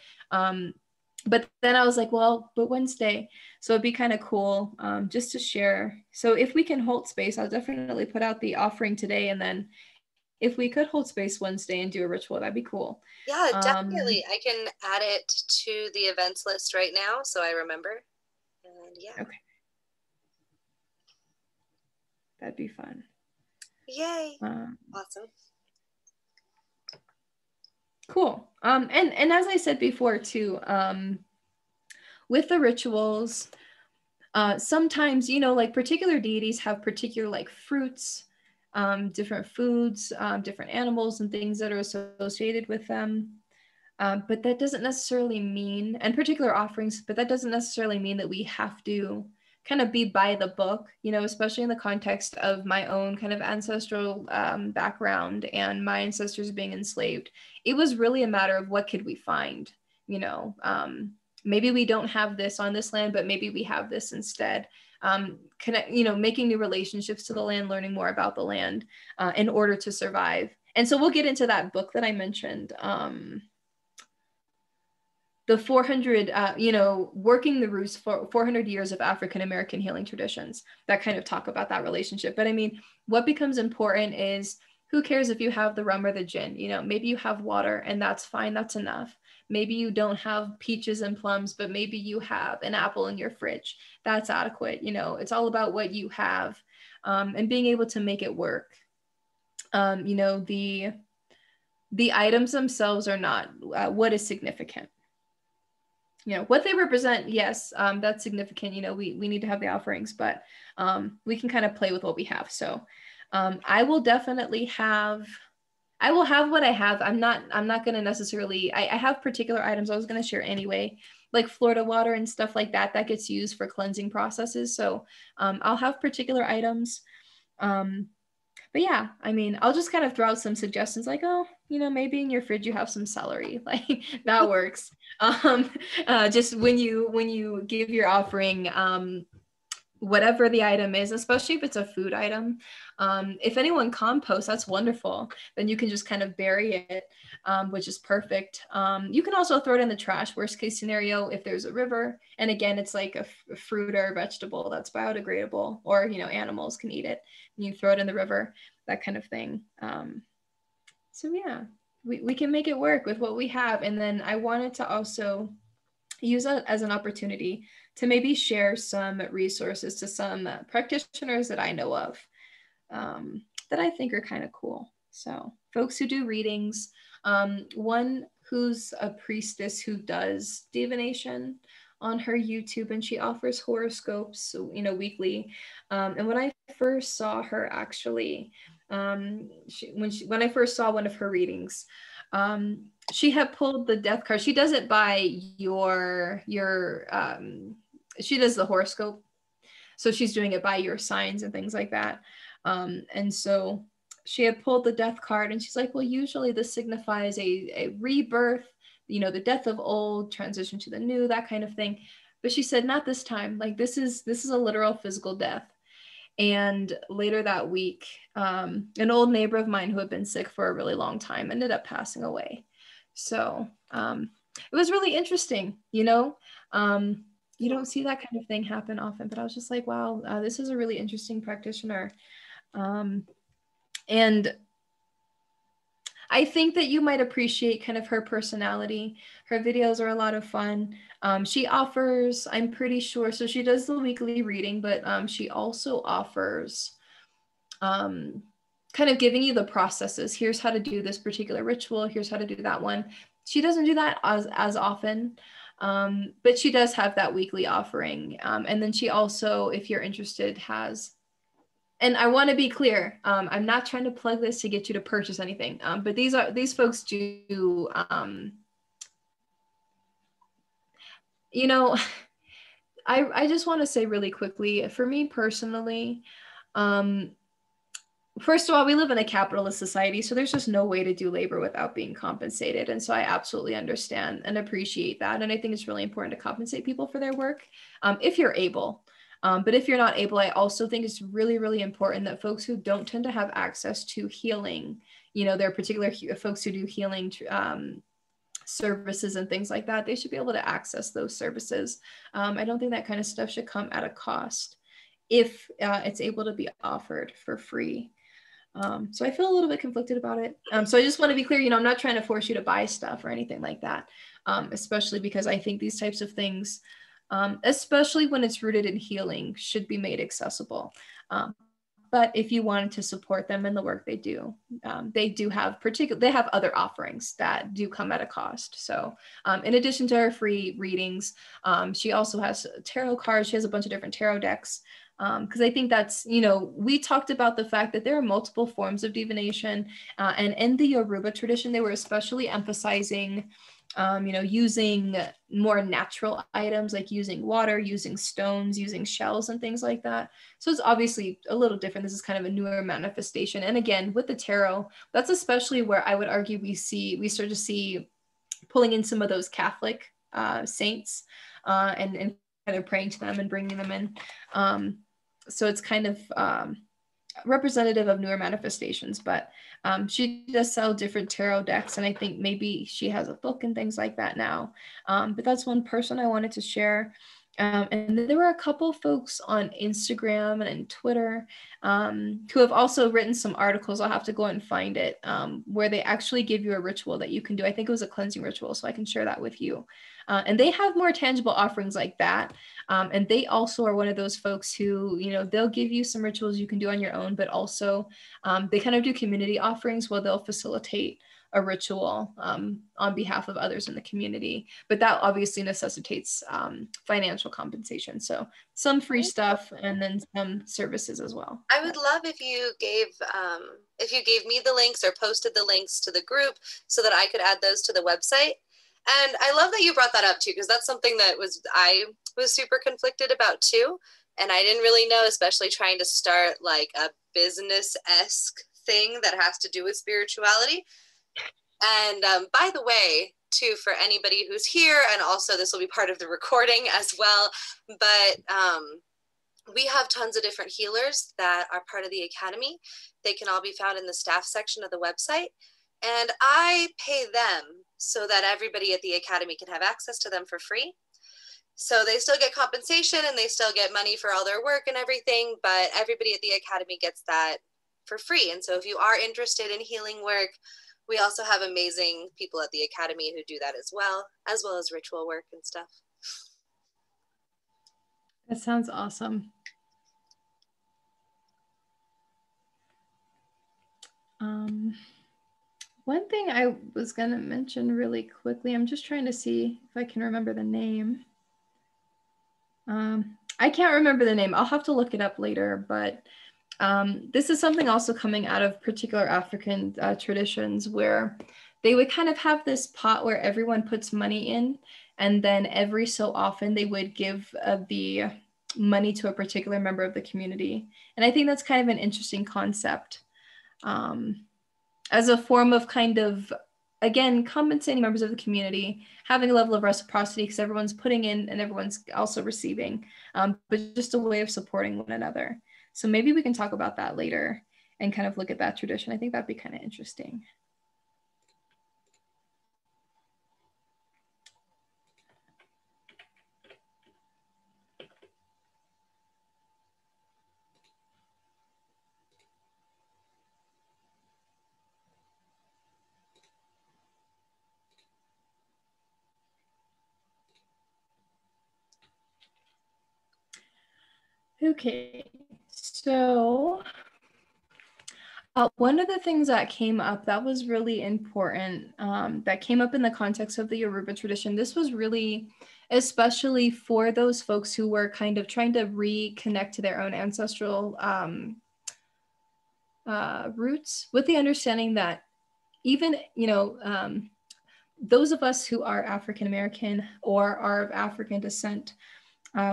But then I was like, well, but Wednesday. So it'd be kind of cool just to share. So if we can hold space, I'll definitely put out the offering today. And then if we could hold space Wednesday and do a ritual, that'd be cool. Yeah, definitely. I can add it to the events list right now so I remember. And yeah. Okay. That'd be fun. Yay. Awesome. Cool. And as I said before too, with the rituals, sometimes, like particular deities have particular like fruits, different foods, different animals and things that are associated with them. But that doesn't necessarily mean, and particular offerings, but that doesn't necessarily mean that we have to kind of be by the book, especially in the context of my own kind of ancestral background and my ancestors being enslaved. It was really a matter of what could we find, maybe we don't have this on this land, but maybe we have this instead. Making new relationships to the land, learning more about the land in order to survive. And so we'll get into that book that I mentioned, the 400, working the roots for 400 years of African-American healing traditions that kind of talk about that relationship. But I mean, what becomes important is, who cares if you have the rum or the gin? Maybe you have water and that's fine, that's enough. Maybe you don't have peaches and plums, but maybe you have an apple in your fridge. That's adequate. It's all about what you have and being able to make it work. The items themselves are not what is significant. What they represent, yes, that's significant. We need to have the offerings, but we can kind of play with what we have. So I will definitely have what I have. I'm not going to necessarily, I have particular items I was going to share anyway, like Florida water and stuff like that gets used for cleansing processes. So I'll have particular items. But yeah, I mean, I'll just kind of throw out some suggestions like, oh, maybe in your fridge you have some celery, like that works. Just when you give your offering, whatever the item is, especially if it's a food item. If anyone composts, that's wonderful. Then you can just kind of bury it, which is perfect. You can also throw it in the trash, worst case scenario, if there's a river. And again, it's like a fruit or a vegetable that's biodegradable, or, animals can eat it. And you throw it in the river, that kind of thing. So yeah, we can make it work with what we have. And then I wanted to also use it as an opportunity to maybe share some resources to some practitioners that I know of that I think are kind of cool. So folks who do readings, one who's a priestess who does divination on her YouTube, and she offers horoscopes, weekly. And when I first saw her, actually, when I first saw one of her readings, she had pulled the death card. She does it by your she does the horoscope. So she's doing it by your signs and things like that. And so she had pulled the death card, and she's like, well, usually this signifies a rebirth, the death of old, transition to the new, that kind of thing. But she said, not this time. Like this is a literal physical death. And later that week, an old neighbor of mine who had been sick for a really long time ended up passing away. So it was really interesting, you don't see that kind of thing happen often, but I was just like, wow, this is a really interesting practitioner. And I think that you might appreciate kind of her personality. Her videos are a lot of fun. She offers, I'm pretty sure, so she does the weekly reading, but she also offers kind of giving you the processes. Here's how to do this particular ritual. Here's how to do that one. She doesn't do that as often. But she does have that weekly offering. And then she also, if you're interested, has, and I want to be clear, I'm not trying to plug this to get you to purchase anything, but these folks do, you know, I just want to say really quickly, for me personally, first of all, we live in a capitalist society, so there's just no way to do labor without being compensated. And so I absolutely understand and appreciate that. And I think it's really important to compensate people for their work, if you're able. But if you're not able, I also think it's really, really important that folks who don't tend to have access to healing, you know, there are particular folks who do healing services and things like that, they should be able to access those services. I don't think that kind of stuff should come at a cost if it's able to be offered for free. So I feel a little bit conflicted about it. So I just want to be clear, you know, I'm not trying to force you to buy stuff or anything like that, especially because I think these types of things, especially when it's rooted in healing, should be made accessible. But if you wanted to support them in the work they do have other offerings that do come at a cost. So in addition to her free readings, she also has tarot cards. She has a bunch of different tarot decks. Because I think that's, you know, we talked about the fact that there are multiple forms of divination, and in the Yoruba tradition, they were especially emphasizing, you know, using more natural items, like using water, using stones, using shells and things like that. So it's obviously a little different. This is kind of a newer manifestation. And again, with the tarot, that's especially where I would argue we start to see pulling in some of those Catholic saints, and kind of praying to them and bringing them in. So it's kind of representative of newer manifestations, but she does sell different tarot decks, and I think maybe she has a book and things like that now. But that's one person I wanted to share. And there were a couple folks on Instagram and Twitter who have also written some articles. I'll have to go and find it, where they actually give you a ritual that you can do. I think it was a cleansing ritual, so I can share that with you. And they have more tangible offerings like that. And they also are one of those folks who, you know, they'll give you some rituals you can do on your own, but also they kind of do community offerings where they'll facilitate a ritual on behalf of others in the community. But that obviously necessitates financial compensation. So some free stuff and then some services as well. I would love if you gave me the links or posted the links to the group so that I could add those to the website. And I love that you brought that up too, because that's something that I was super conflicted about too. And I didn't really know, especially trying to start like a business-esque thing that has to do with spirituality. And by the way, too, for anybody who's here, and also this will be part of the recording as well, but we have tons of different healers that are part of the Academy. They can all be found in the staff section of the website. And I pay them so that everybody at the Academy can have access to them for free. So they still get compensation and they still get money for all their work and everything, but everybody at the Academy gets that for free. And so if you are interested in healing work, we also have amazing people at the Academy who do that as well as ritual work and stuff. That sounds awesome. One thing I was going to mention really quickly, I'm just trying to see if I can remember the name. I can't remember the name. I'll have to look it up later, but this is something also coming out of particular African traditions where they would kind of have this pot where everyone puts money in, and then every so often they would give the money to a particular member of the community. And I think that's kind of an interesting concept. As a form of kind of, again, compensating members of the community, having a level of reciprocity because everyone's putting in and everyone's also receiving, but just a way of supporting one another. So maybe we can talk about that later and kind of look at that tradition. I think that'd be kind of interesting. Okay, so One of the things that came up that was really important, that came up in the context of the Yoruba tradition, this was really especially for those folks who were kind of trying to reconnect to their own ancestral roots, with the understanding that even, those of us who are African American or are of African descent,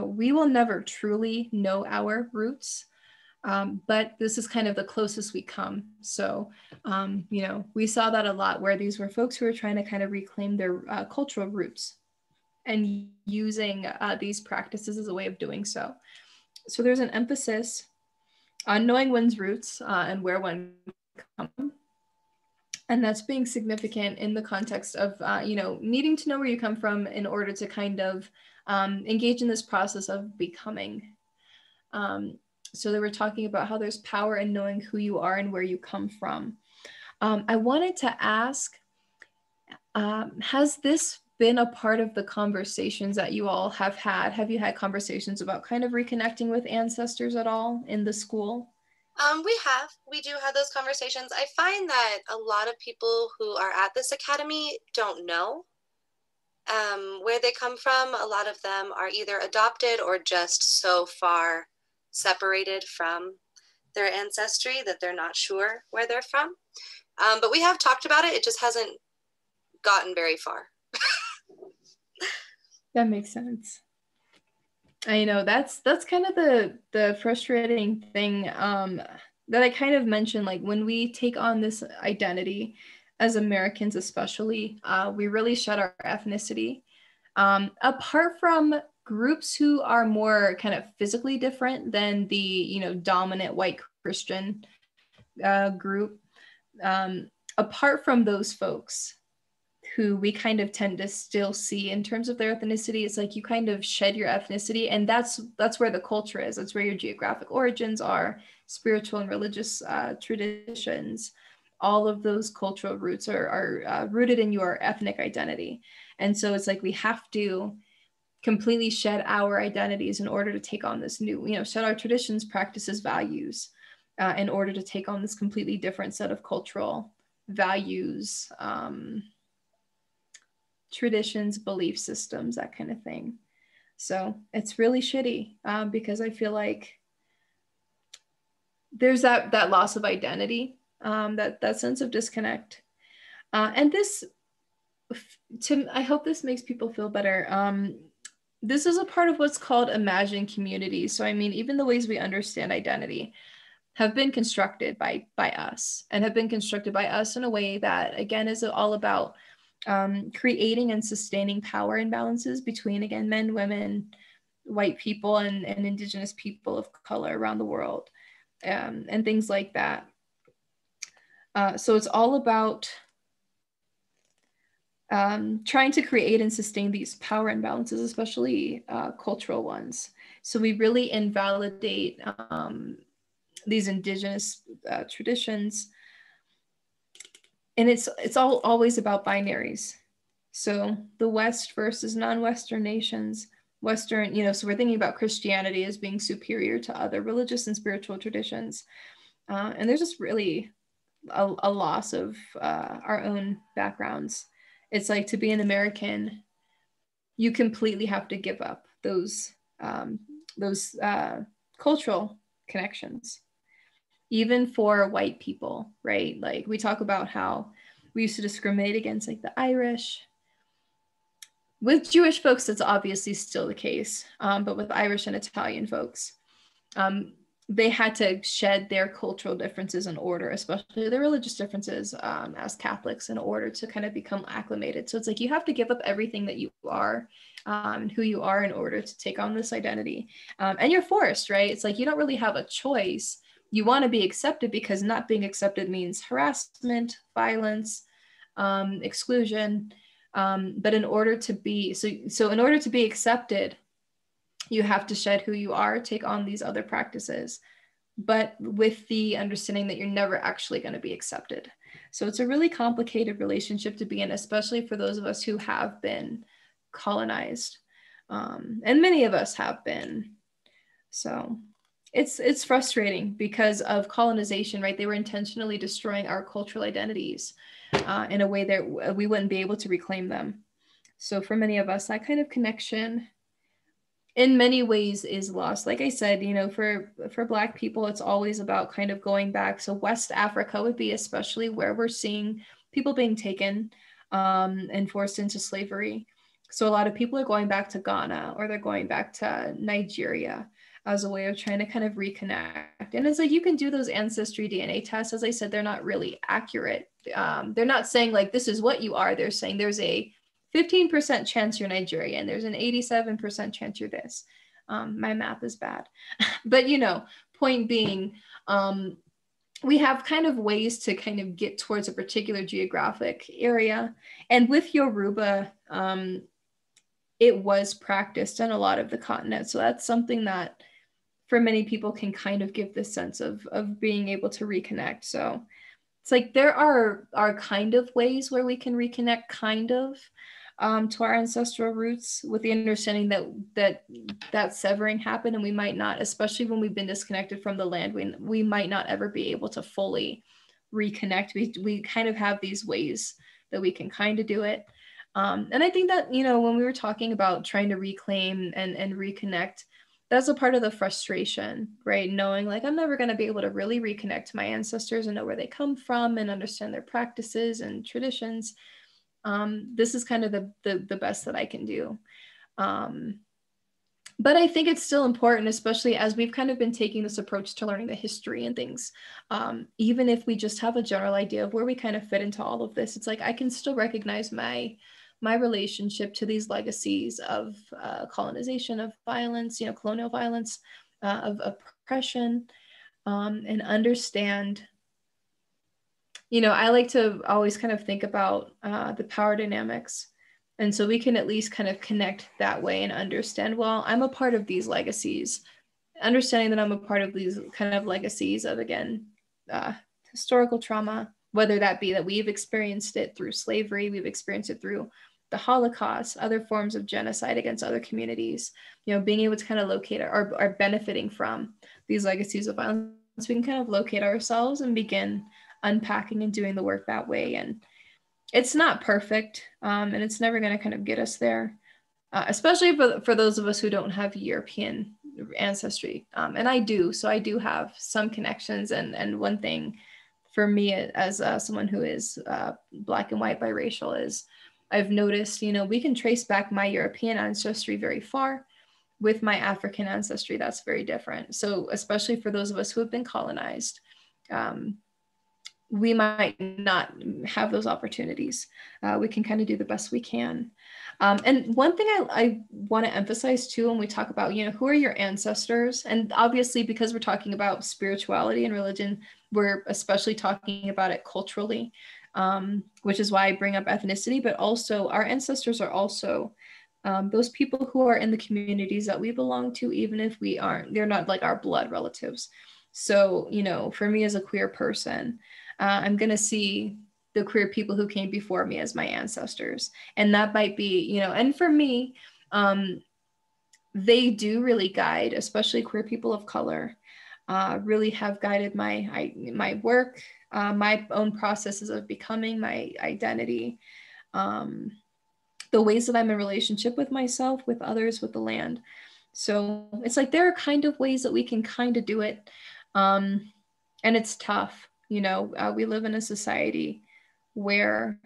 we will never truly know our roots. But this is kind of the closest we come. So, we saw that a lot where these were folks who were trying to kind of reclaim their cultural roots and using these practices as a way of doing so. So there's an emphasis on knowing one's roots and where one comes from. And that's being significant in the context of, needing to know where you come from in order to kind of engage in this process of becoming. So they were talking about how there's power in knowing who you are and where you come from. I wanted to ask, has this been a part of the conversations that you all have had? Have you had conversations about kind of reconnecting with ancestors at all in the school? We do have those conversations. I find that a lot of people who are at this academy don't know where they come from. A lot of them are either adopted or just so far separated from their ancestry that they're not sure where they're from. But we have talked about it. It just hasn't gotten very far. That makes sense. I know that's kind of the frustrating thing that I kind of mentioned, like when we take on this identity as Americans, especially, we really shed our ethnicity. Apart from groups who are more kind of physically different than the, dominant white Christian group, apart from those folks who we kind of tend to still see in terms of their ethnicity, it's like you kind of shed your ethnicity, and that's where the culture is. That's where your geographic origins are, spiritual and religious traditions. All of those cultural roots are rooted in your ethnic identity. And so it's like we have to completely shed our identities in order to take on this new, shed our traditions, practices, values, in order to take on this completely different set of cultural values, traditions, belief systems, that kind of thing. So it's really shitty because I feel like there's that loss of identity, that sense of disconnect. And this, I hope this makes people feel better. This is a part of what's called imagined communities. So I mean, even the ways we understand identity have been constructed by us, and have been constructed by us in a way that, again, is all about creating and sustaining power imbalances between, again, men, women, white people, and indigenous people of color around the world, and things like that. So it's all about trying to create and sustain these power imbalances, especially cultural ones. So we really invalidate these indigenous traditions. And it's always about binaries. So the West versus non-Western nations. Western, so we're thinking about Christianity as being superior to other religious and spiritual traditions. And there's just really a loss of our own backgrounds. It's like, to be an American, you completely have to give up those cultural connections. Even for white people, right? Like we talk about how we used to discriminate against like the Irish. With Jewish folks, that's obviously still the case, but with Irish and Italian folks, they had to shed their cultural differences in order, especially their religious differences as Catholics, in order to kind of become acclimated. So it's like you have to give up everything that you are and who you are in order to take on this identity. And you're forced, right? It's like you don't really have a choice. You want to be accepted because not being accepted means harassment, violence, exclusion. But in order to be, so in order to be accepted, you have to shed who you are, take on these other practices, but with the understanding that you're never actually going to be accepted. So it's a really complicated relationship to be in, especially for those of us who have been colonized. And many of us have been. So it's frustrating because of colonization, right? They were intentionally destroying our cultural identities in a way that we wouldn't be able to reclaim them. So for many of us, that kind of connection in many ways is lost. Like I said, you know, for Black people, it's always about kind of going back. So West Africa would be especially where we're seeing people being taken and forced into slavery. So a lot of people are going back to Ghana, or they're going back to Nigeria as a way of trying to kind of reconnect. And it's like, you can do those ancestry DNA tests. As I said, they're not really accurate. They're not saying like, this is what you are. They're saying there's a 15% chance you're Nigerian. There's an 87% chance you're this. My math is bad. But, you know, point being, we have kind of ways to kind of get towards a particular geographic area. And with Yoruba, it was practiced on a lot of the continent. So that's something that for many people can kind of give this sense of being able to reconnect. So it's like there are kind of ways where we can reconnect kind of to our ancestral roots, with the understanding that severing happened, and we might not, especially when we've been disconnected from the land, we might not ever be able to fully reconnect. We kind of have these ways that we can kind of do it. And I think that, you know, when we were talking about trying to reclaim and reconnect, that's a part of the frustration, right? Knowing like, I'm never going to be able to really reconnect to my ancestors and know where they come from and understand their practices and traditions. This is kind of the best that I can do. But I think it's still important, especially as we've kind of been taking this approach to learning the history and things. Even if we just have a general idea of where we kind of fit into all of this, it's like, I can still recognize my relationship to these legacies of colonization, of violence, you know, colonial violence, of oppression, and understand, you know, I like to always kind of think about the power dynamics. And so we can at least kind of connect that way and understand, well, I'm a part of these legacies, understanding that I'm a part of these kind of legacies of, again, historical trauma, whether that be that we've experienced it through slavery, we've experienced it through the Holocaust, other forms of genocide against other communities, you know, being able to kind of locate or benefiting from these legacies of violence, we can kind of locate ourselves and begin unpacking and doing the work that way. And it's not perfect, and it's never going to kind of get us there, especially for those of us who don't have European ancestry. And I do, so I do have some connections. And one thing for me as someone who is Black and white biracial is I've noticed, you know, we can trace back my European ancestry very far. With my African ancestry, that's very different. So especially for those of us who have been colonized, we might not have those opportunities. We can kind of do the best we can. And one thing I want to emphasize too, when we talk about, you know, who are your ancestors? And obviously, because we're talking about spirituality and religion, we're especially talking about it culturally, which is why I bring up ethnicity, but also our ancestors are also those people who are in the communities that we belong to, even if they're not like our blood relatives. So, you know, for me as a queer person, I'm going to see the queer people who came before me as my ancestors. And that might be, you know, and for me, they do really guide, especially queer people of color, really have guided my work, my own processes of becoming, my identity, the ways that I'm in relationship with myself, with others, with the land. So it's like, there are kind of ways that we can kind of do it. And it's tough. You know, we live in a society where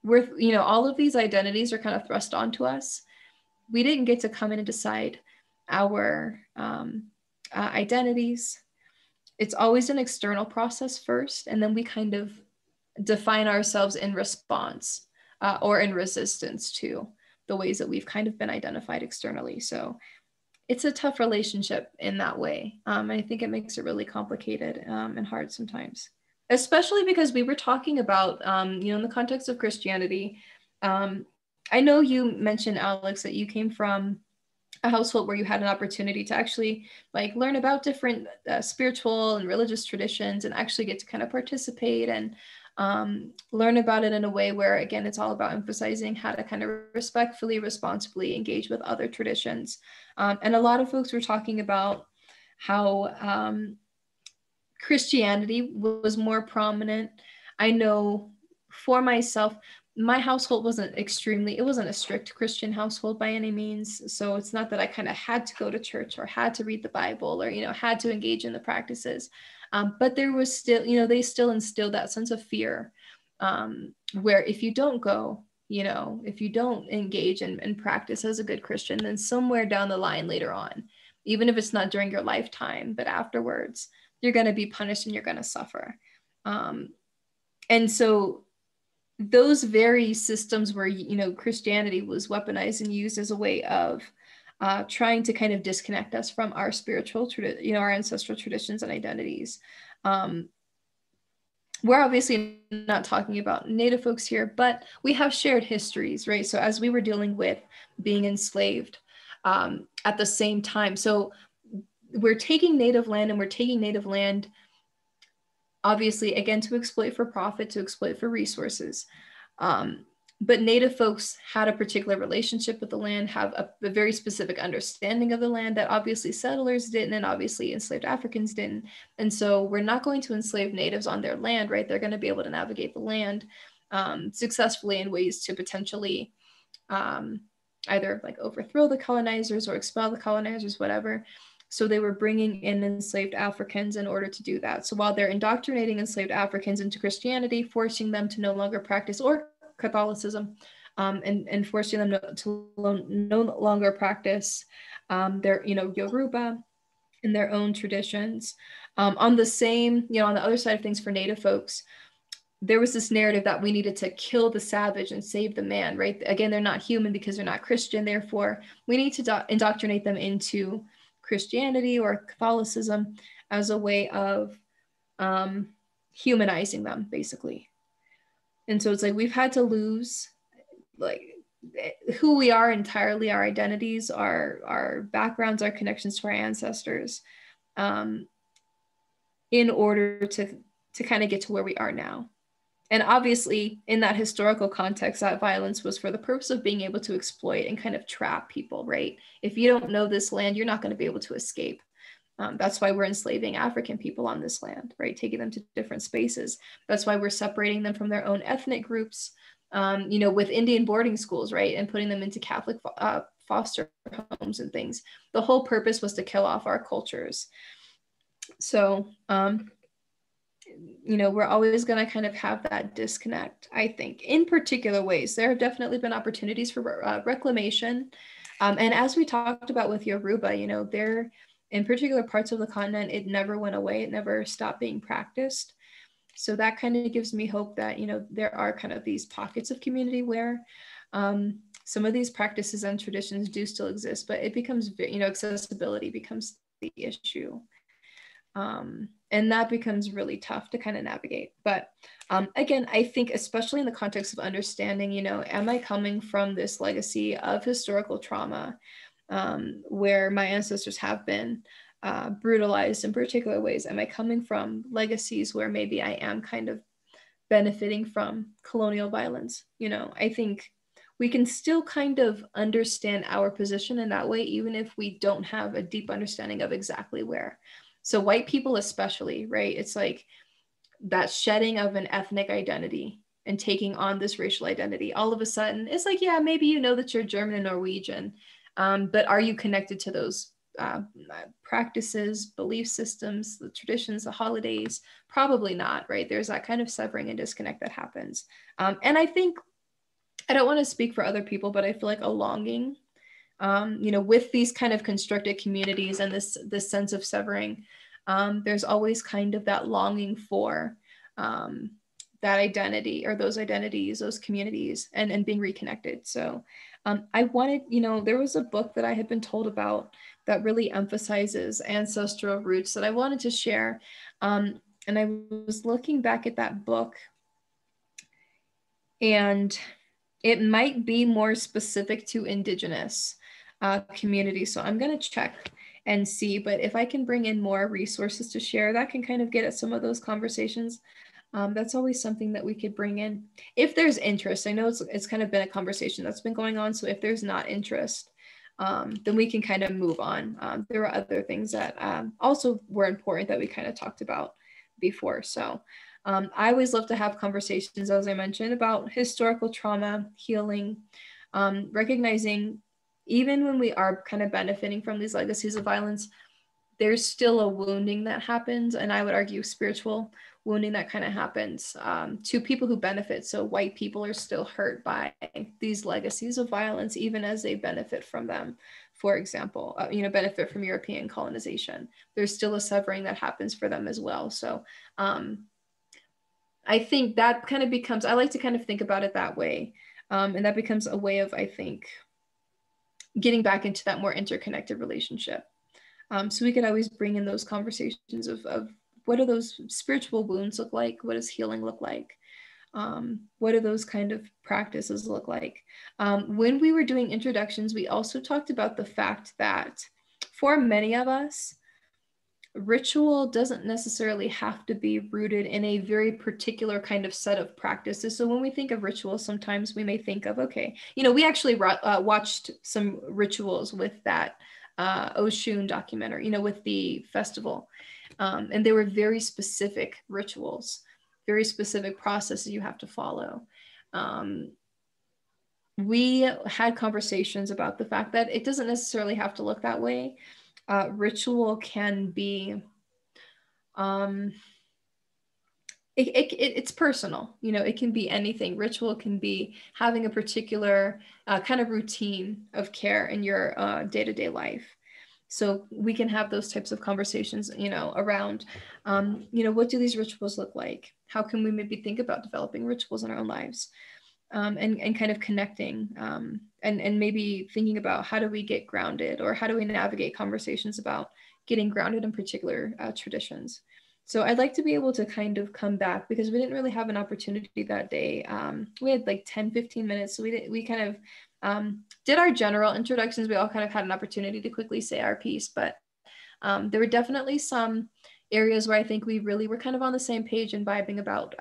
you know, all of these identities are kind of thrust onto us. We didn't get to come in and decide our identities. It's always an external process first, and then we kind of define ourselves in response or in resistance to the ways that we've kind of been identified externally. So it's a tough relationship in that way. I think it makes it really complicated and hard sometimes, especially because we were talking about, you know, in the context of Christianity. I know you mentioned, Alex, that you came from a household where you had an opportunity to actually like learn about different spiritual and religious traditions and actually get to kind of participate and learn about it in a way where, again, it's all about emphasizing how to kind of respectfully, responsibly engage with other traditions. And a lot of folks were talking about how Christianity was more prominent. I know for myself, my household wasn't it wasn't a strict Christian household by any means. So it's not that I kind of had to go to church or had to read the Bible or, had to engage in the practices. But there was still, they still instilled that sense of fear, where if you don't go, if you don't engage and practice as a good Christian, then somewhere down the line later on, even if it's not during your lifetime, but afterwards, you're going to be punished and you're going to suffer. And so those very systems where, Christianity was weaponized and used as a way of trying to kind of disconnect us from our spiritual, our ancestral traditions and identities. We're obviously not talking about Native folks here, but we have shared histories, right? So as we were dealing with being enslaved at the same time, so we're taking Native land, and we're taking Native land, obviously, again, to exploit for profit, to exploit for resources. But Native folks had a particular relationship with the land, have a very specific understanding of the land that obviously settlers didn't, and obviously enslaved Africans didn't. And so we're not going to enslave natives on their land, right? They're going to be able to navigate the land successfully in ways to potentially either like overthrow the colonizers or expel the colonizers, whatever. So they were bringing in enslaved Africans in order to do that. So while they're indoctrinating enslaved Africans into Christianity, forcing them to no longer practice or Catholicism, and forcing them to no longer practice their, Yoruba and their own traditions. On the other side of things for Native folks, there was this narrative that we needed to kill the savage and save the man, right? Again, they're not human because they're not Christian. Therefore, we need to indoctrinate them into Christianity or Catholicism as a way of humanizing them, basically. And so it's like we've had to lose like who we are entirely, our identities, our backgrounds, our connections to our ancestors, in order to kind of get to where we are now. And obviously, in that historical context, that violence was for the purpose of being able to exploit and kind of trap people, right? If you don't know this land, you're not going to be able to escape. That's why we're enslaving African people on this land, right? Taking them to different spaces. That's why we're separating them from their own ethnic groups, with Indian boarding schools, right? And putting them into Catholic foster homes and things. The whole purpose was to kill off our cultures. So, we're always going to kind of have that disconnect, I think, in particular ways. There have definitely been opportunities for reclamation. And as we talked about with Yoruba, they're in particular parts of the continent, it never went away. It never stopped being practiced. So that kind of gives me hope that, there are kind of these pockets of community where some of these practices and traditions do still exist, but it becomes, accessibility becomes the issue. And that becomes really tough to kind of navigate. But again, I think especially in the context of understanding, am I coming from this legacy of historical trauma where my ancestors have been brutalized in particular ways? Am I coming from legacies where maybe I am kind of benefiting from colonial violence? I think we can still kind of understand our position in that way, even if we don't have a deep understanding of exactly where. So white people especially, right? It's like that shedding of an ethnic identity and taking on this racial identity. All of a sudden, it's like, yeah, maybe that you're German and Norwegian, but are you connected to those practices, belief systems, the traditions, the holidays? Probably not, right? There's that kind of severing and disconnect that happens. And I think, I don't want to speak for other people, but I feel like a longing, with these kind of constructed communities and this sense of severing, there's always kind of that longing for that identity or those identities, those communities, and being reconnected. So I wanted, there was a book that I had been told about that really emphasizes ancestral roots that I wanted to share. And I was looking back at that book, and it might be more specific to Indigenous communities. So I'm going to check and see, but if I can bring in more resources to share, that can kind of get at some of those conversations. That's always something that we could bring in if there's interest. I know it's kind of been a conversation that's been going on. So if there's not interest, then we can kind of move on. There are other things that also were important that we kind of talked about before. So I always love to have conversations, as I mentioned, about historical trauma, healing, recognizing even when we are kind of benefiting from these legacies of violence, there's still a wounding that happens, and I would argue spiritual wounding that kind of happens to people who benefit. So white people are still hurt by these legacies of violence, even as they benefit from them. For example, benefit from European colonization. There's still a severing that happens for them as well. So I think that kind of becomes, I like to kind of think about it that way. And that becomes a way of, I think, getting back into that more interconnected relationship. So we could always bring in those conversations of what do those spiritual wounds look like? What does healing look like? What do those kind of practices look like? When we were doing introductions, we also talked about the fact that for many of us, ritual doesn't necessarily have to be rooted in a very particular kind of set of practices. So when we think of rituals, sometimes we may think of, okay, we actually watched some rituals with that Oshun documentary, with the festival. And there were very specific rituals, very specific processes you have to follow. We had conversations about the fact that it doesn't necessarily have to look that way. Ritual can be, it's personal, it can be anything. Ritual can be having a particular kind of routine of care in your day-to-day life. So we can have those types of conversations, around, what do these rituals look like? How can we maybe think about developing rituals in our own lives? And kind of connecting and maybe thinking about how do we get grounded, or how do we navigate conversations about getting grounded in particular traditions. So I'd like to be able to kind of come back, because we didn't really have an opportunity that day. We had like 10-15 minutes. So we kind of did our general introductions. We all kind of had an opportunity to quickly say our piece, but there were definitely some areas where I think we really were kind of on the same page and vibing about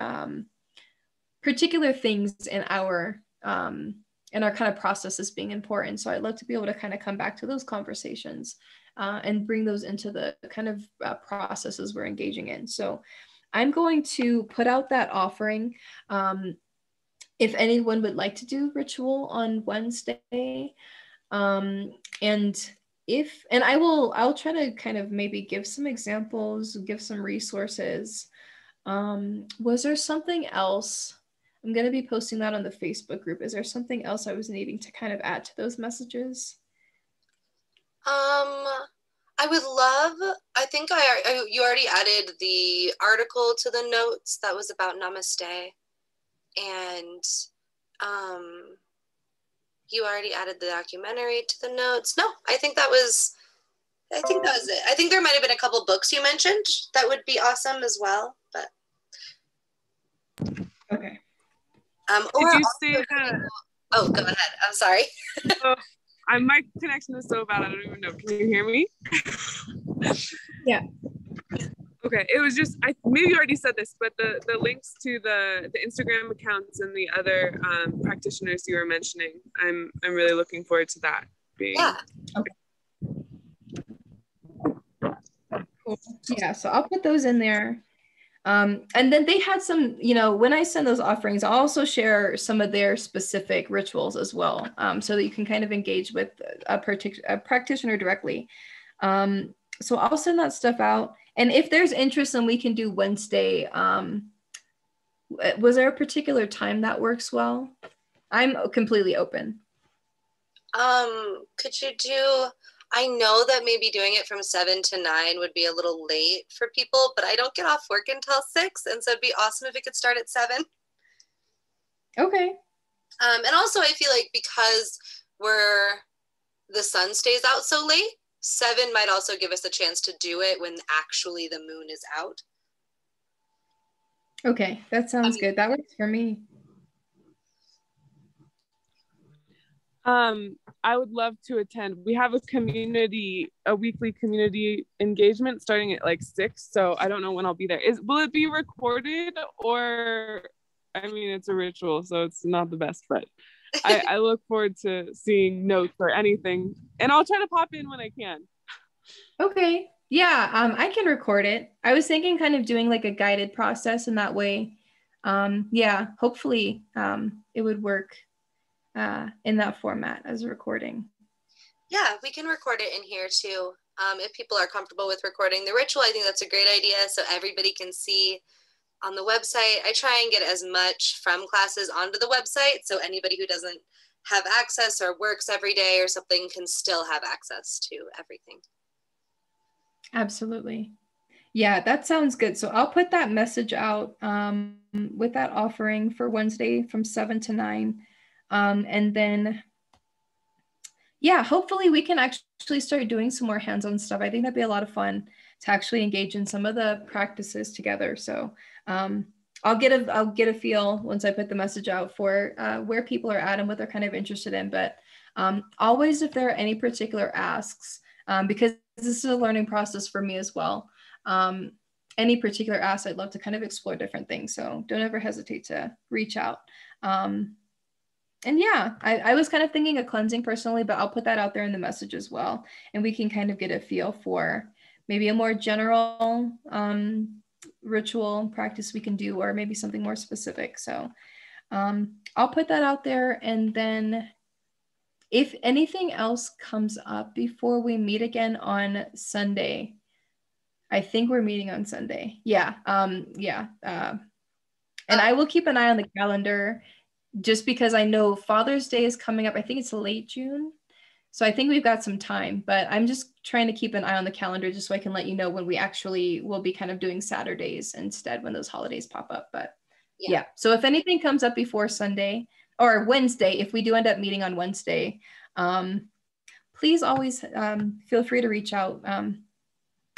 particular things in our kind of processes being important. So I'd love to be able to kind of come back to those conversations and bring those into the kind of processes we're engaging in. So I'm going to put out that offering. If anyone would like to do ritual on Wednesday, and I'll try to kind of maybe give some examples, give some resources. Was there something else? I'm going to be posting that on the Facebook group. Is there something else I was needing to kind of add to those messages? I would love, I think you already added the article to the notes that was about Namaste. And you already added the documentary to the notes. No, I think that was it. I think there might have been a couple books you mentioned that would be awesome as well. But okay. Did you say that? Oh, go ahead. I'm sorry. My connection is so bad, I don't even know. Can you hear me? Yeah. Okay, it was just, maybe you already said this, but the links to the Instagram accounts and the other practitioners you were mentioning, I'm really looking forward to that being. Yeah. Okay. Cool. Yeah, so I'll put those in there. And then they had some, when I send those offerings, I'll also share some of their specific rituals as well, so that you can kind of engage with a practitioner directly. So I'll send that stuff out. And if there's interest, then we can do Wednesday. Was there a particular time that works well? I'm completely open. Could you do, I know that maybe doing it from 7 to 9 would be a little late for people, but I don't get off work until 6. And so it'd be awesome if it could start at 7. Okay. And also I feel like because the sun stays out so late, 7 might also give us a chance to do it when actually the moon is out. Okay, that sounds good. That works for me. I would love to attend. We have a weekly community engagement starting at like 6. So I don't know when I'll be there. Will it be recorded, or, I mean, it's a ritual, so it's not the best, but I look forward to seeing notes or anything, and I'll try to pop in when I can. Okay. Yeah, I can record it. I was thinking kind of doing like a guided process in that way. Yeah, hopefully it would work in that format as a recording. Yeah, we can record it in here too. If people are comfortable with recording the ritual, I think that's a great idea, so everybody can see on the website. I try and get as much from classes onto the website, so anybody who doesn't have access or works every day or something can still have access to everything. Absolutely. Yeah, that sounds good. So I'll put that message out with that offering for Wednesday from 7 to 9. And then, yeah, hopefully we can actually start doing some more hands-on stuff. I think that'd be a lot of fun to actually engage in some of the practices together. So I'll get a feel once I put the message out for where people are at and what they're kind of interested in. But always, if there are any particular asks, because this is a learning process for me as well. Any particular asks, I'd love to kind of explore different things. So don't ever hesitate to reach out. And yeah, I was kind of thinking of cleansing personally, but I'll put that out there in the message as well. And we can kind of get a feel for maybe a more general ritual practice we can do, or maybe something more specific. So I'll put that out there. And then if anything else comes up before we meet again on Sunday, I think we're meeting on Sunday. Yeah. And I will keep an eye on the calendar, just because I know Father's Day is coming up. I think it's late June. So I think we've got some time, but I'm just trying to keep an eye on the calendar just so I can let you know when we actually will be kind of doing Saturdays instead when those holidays pop up. But yeah. So if anything comes up before Sunday or Wednesday, if we do end up meeting on Wednesday, please always feel free to reach out.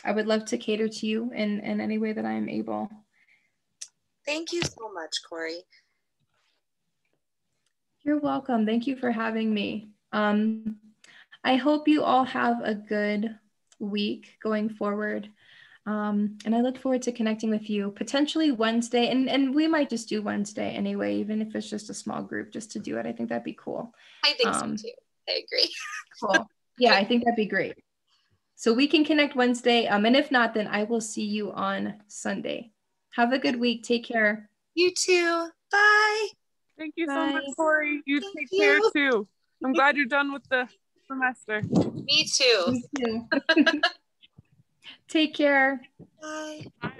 I would love to cater to you in any way that I am able. Thank you so much, Corey. You're welcome. Thank you for having me. I hope you all have a good week going forward. And I look forward to connecting with you potentially Wednesday. And we might just do Wednesday anyway, even if it's just a small group just to do it. I think that'd be cool. I think so too. I agree. Cool. Yeah, I think that'd be great. So we can connect Wednesday. And if not, then I will see you on Sunday. Have a good week. Take care. You too. Bye. Thank you so much, Corey. You take care too. I'm glad you're done with the semester. Me too. Me too. Take care. Bye. Bye.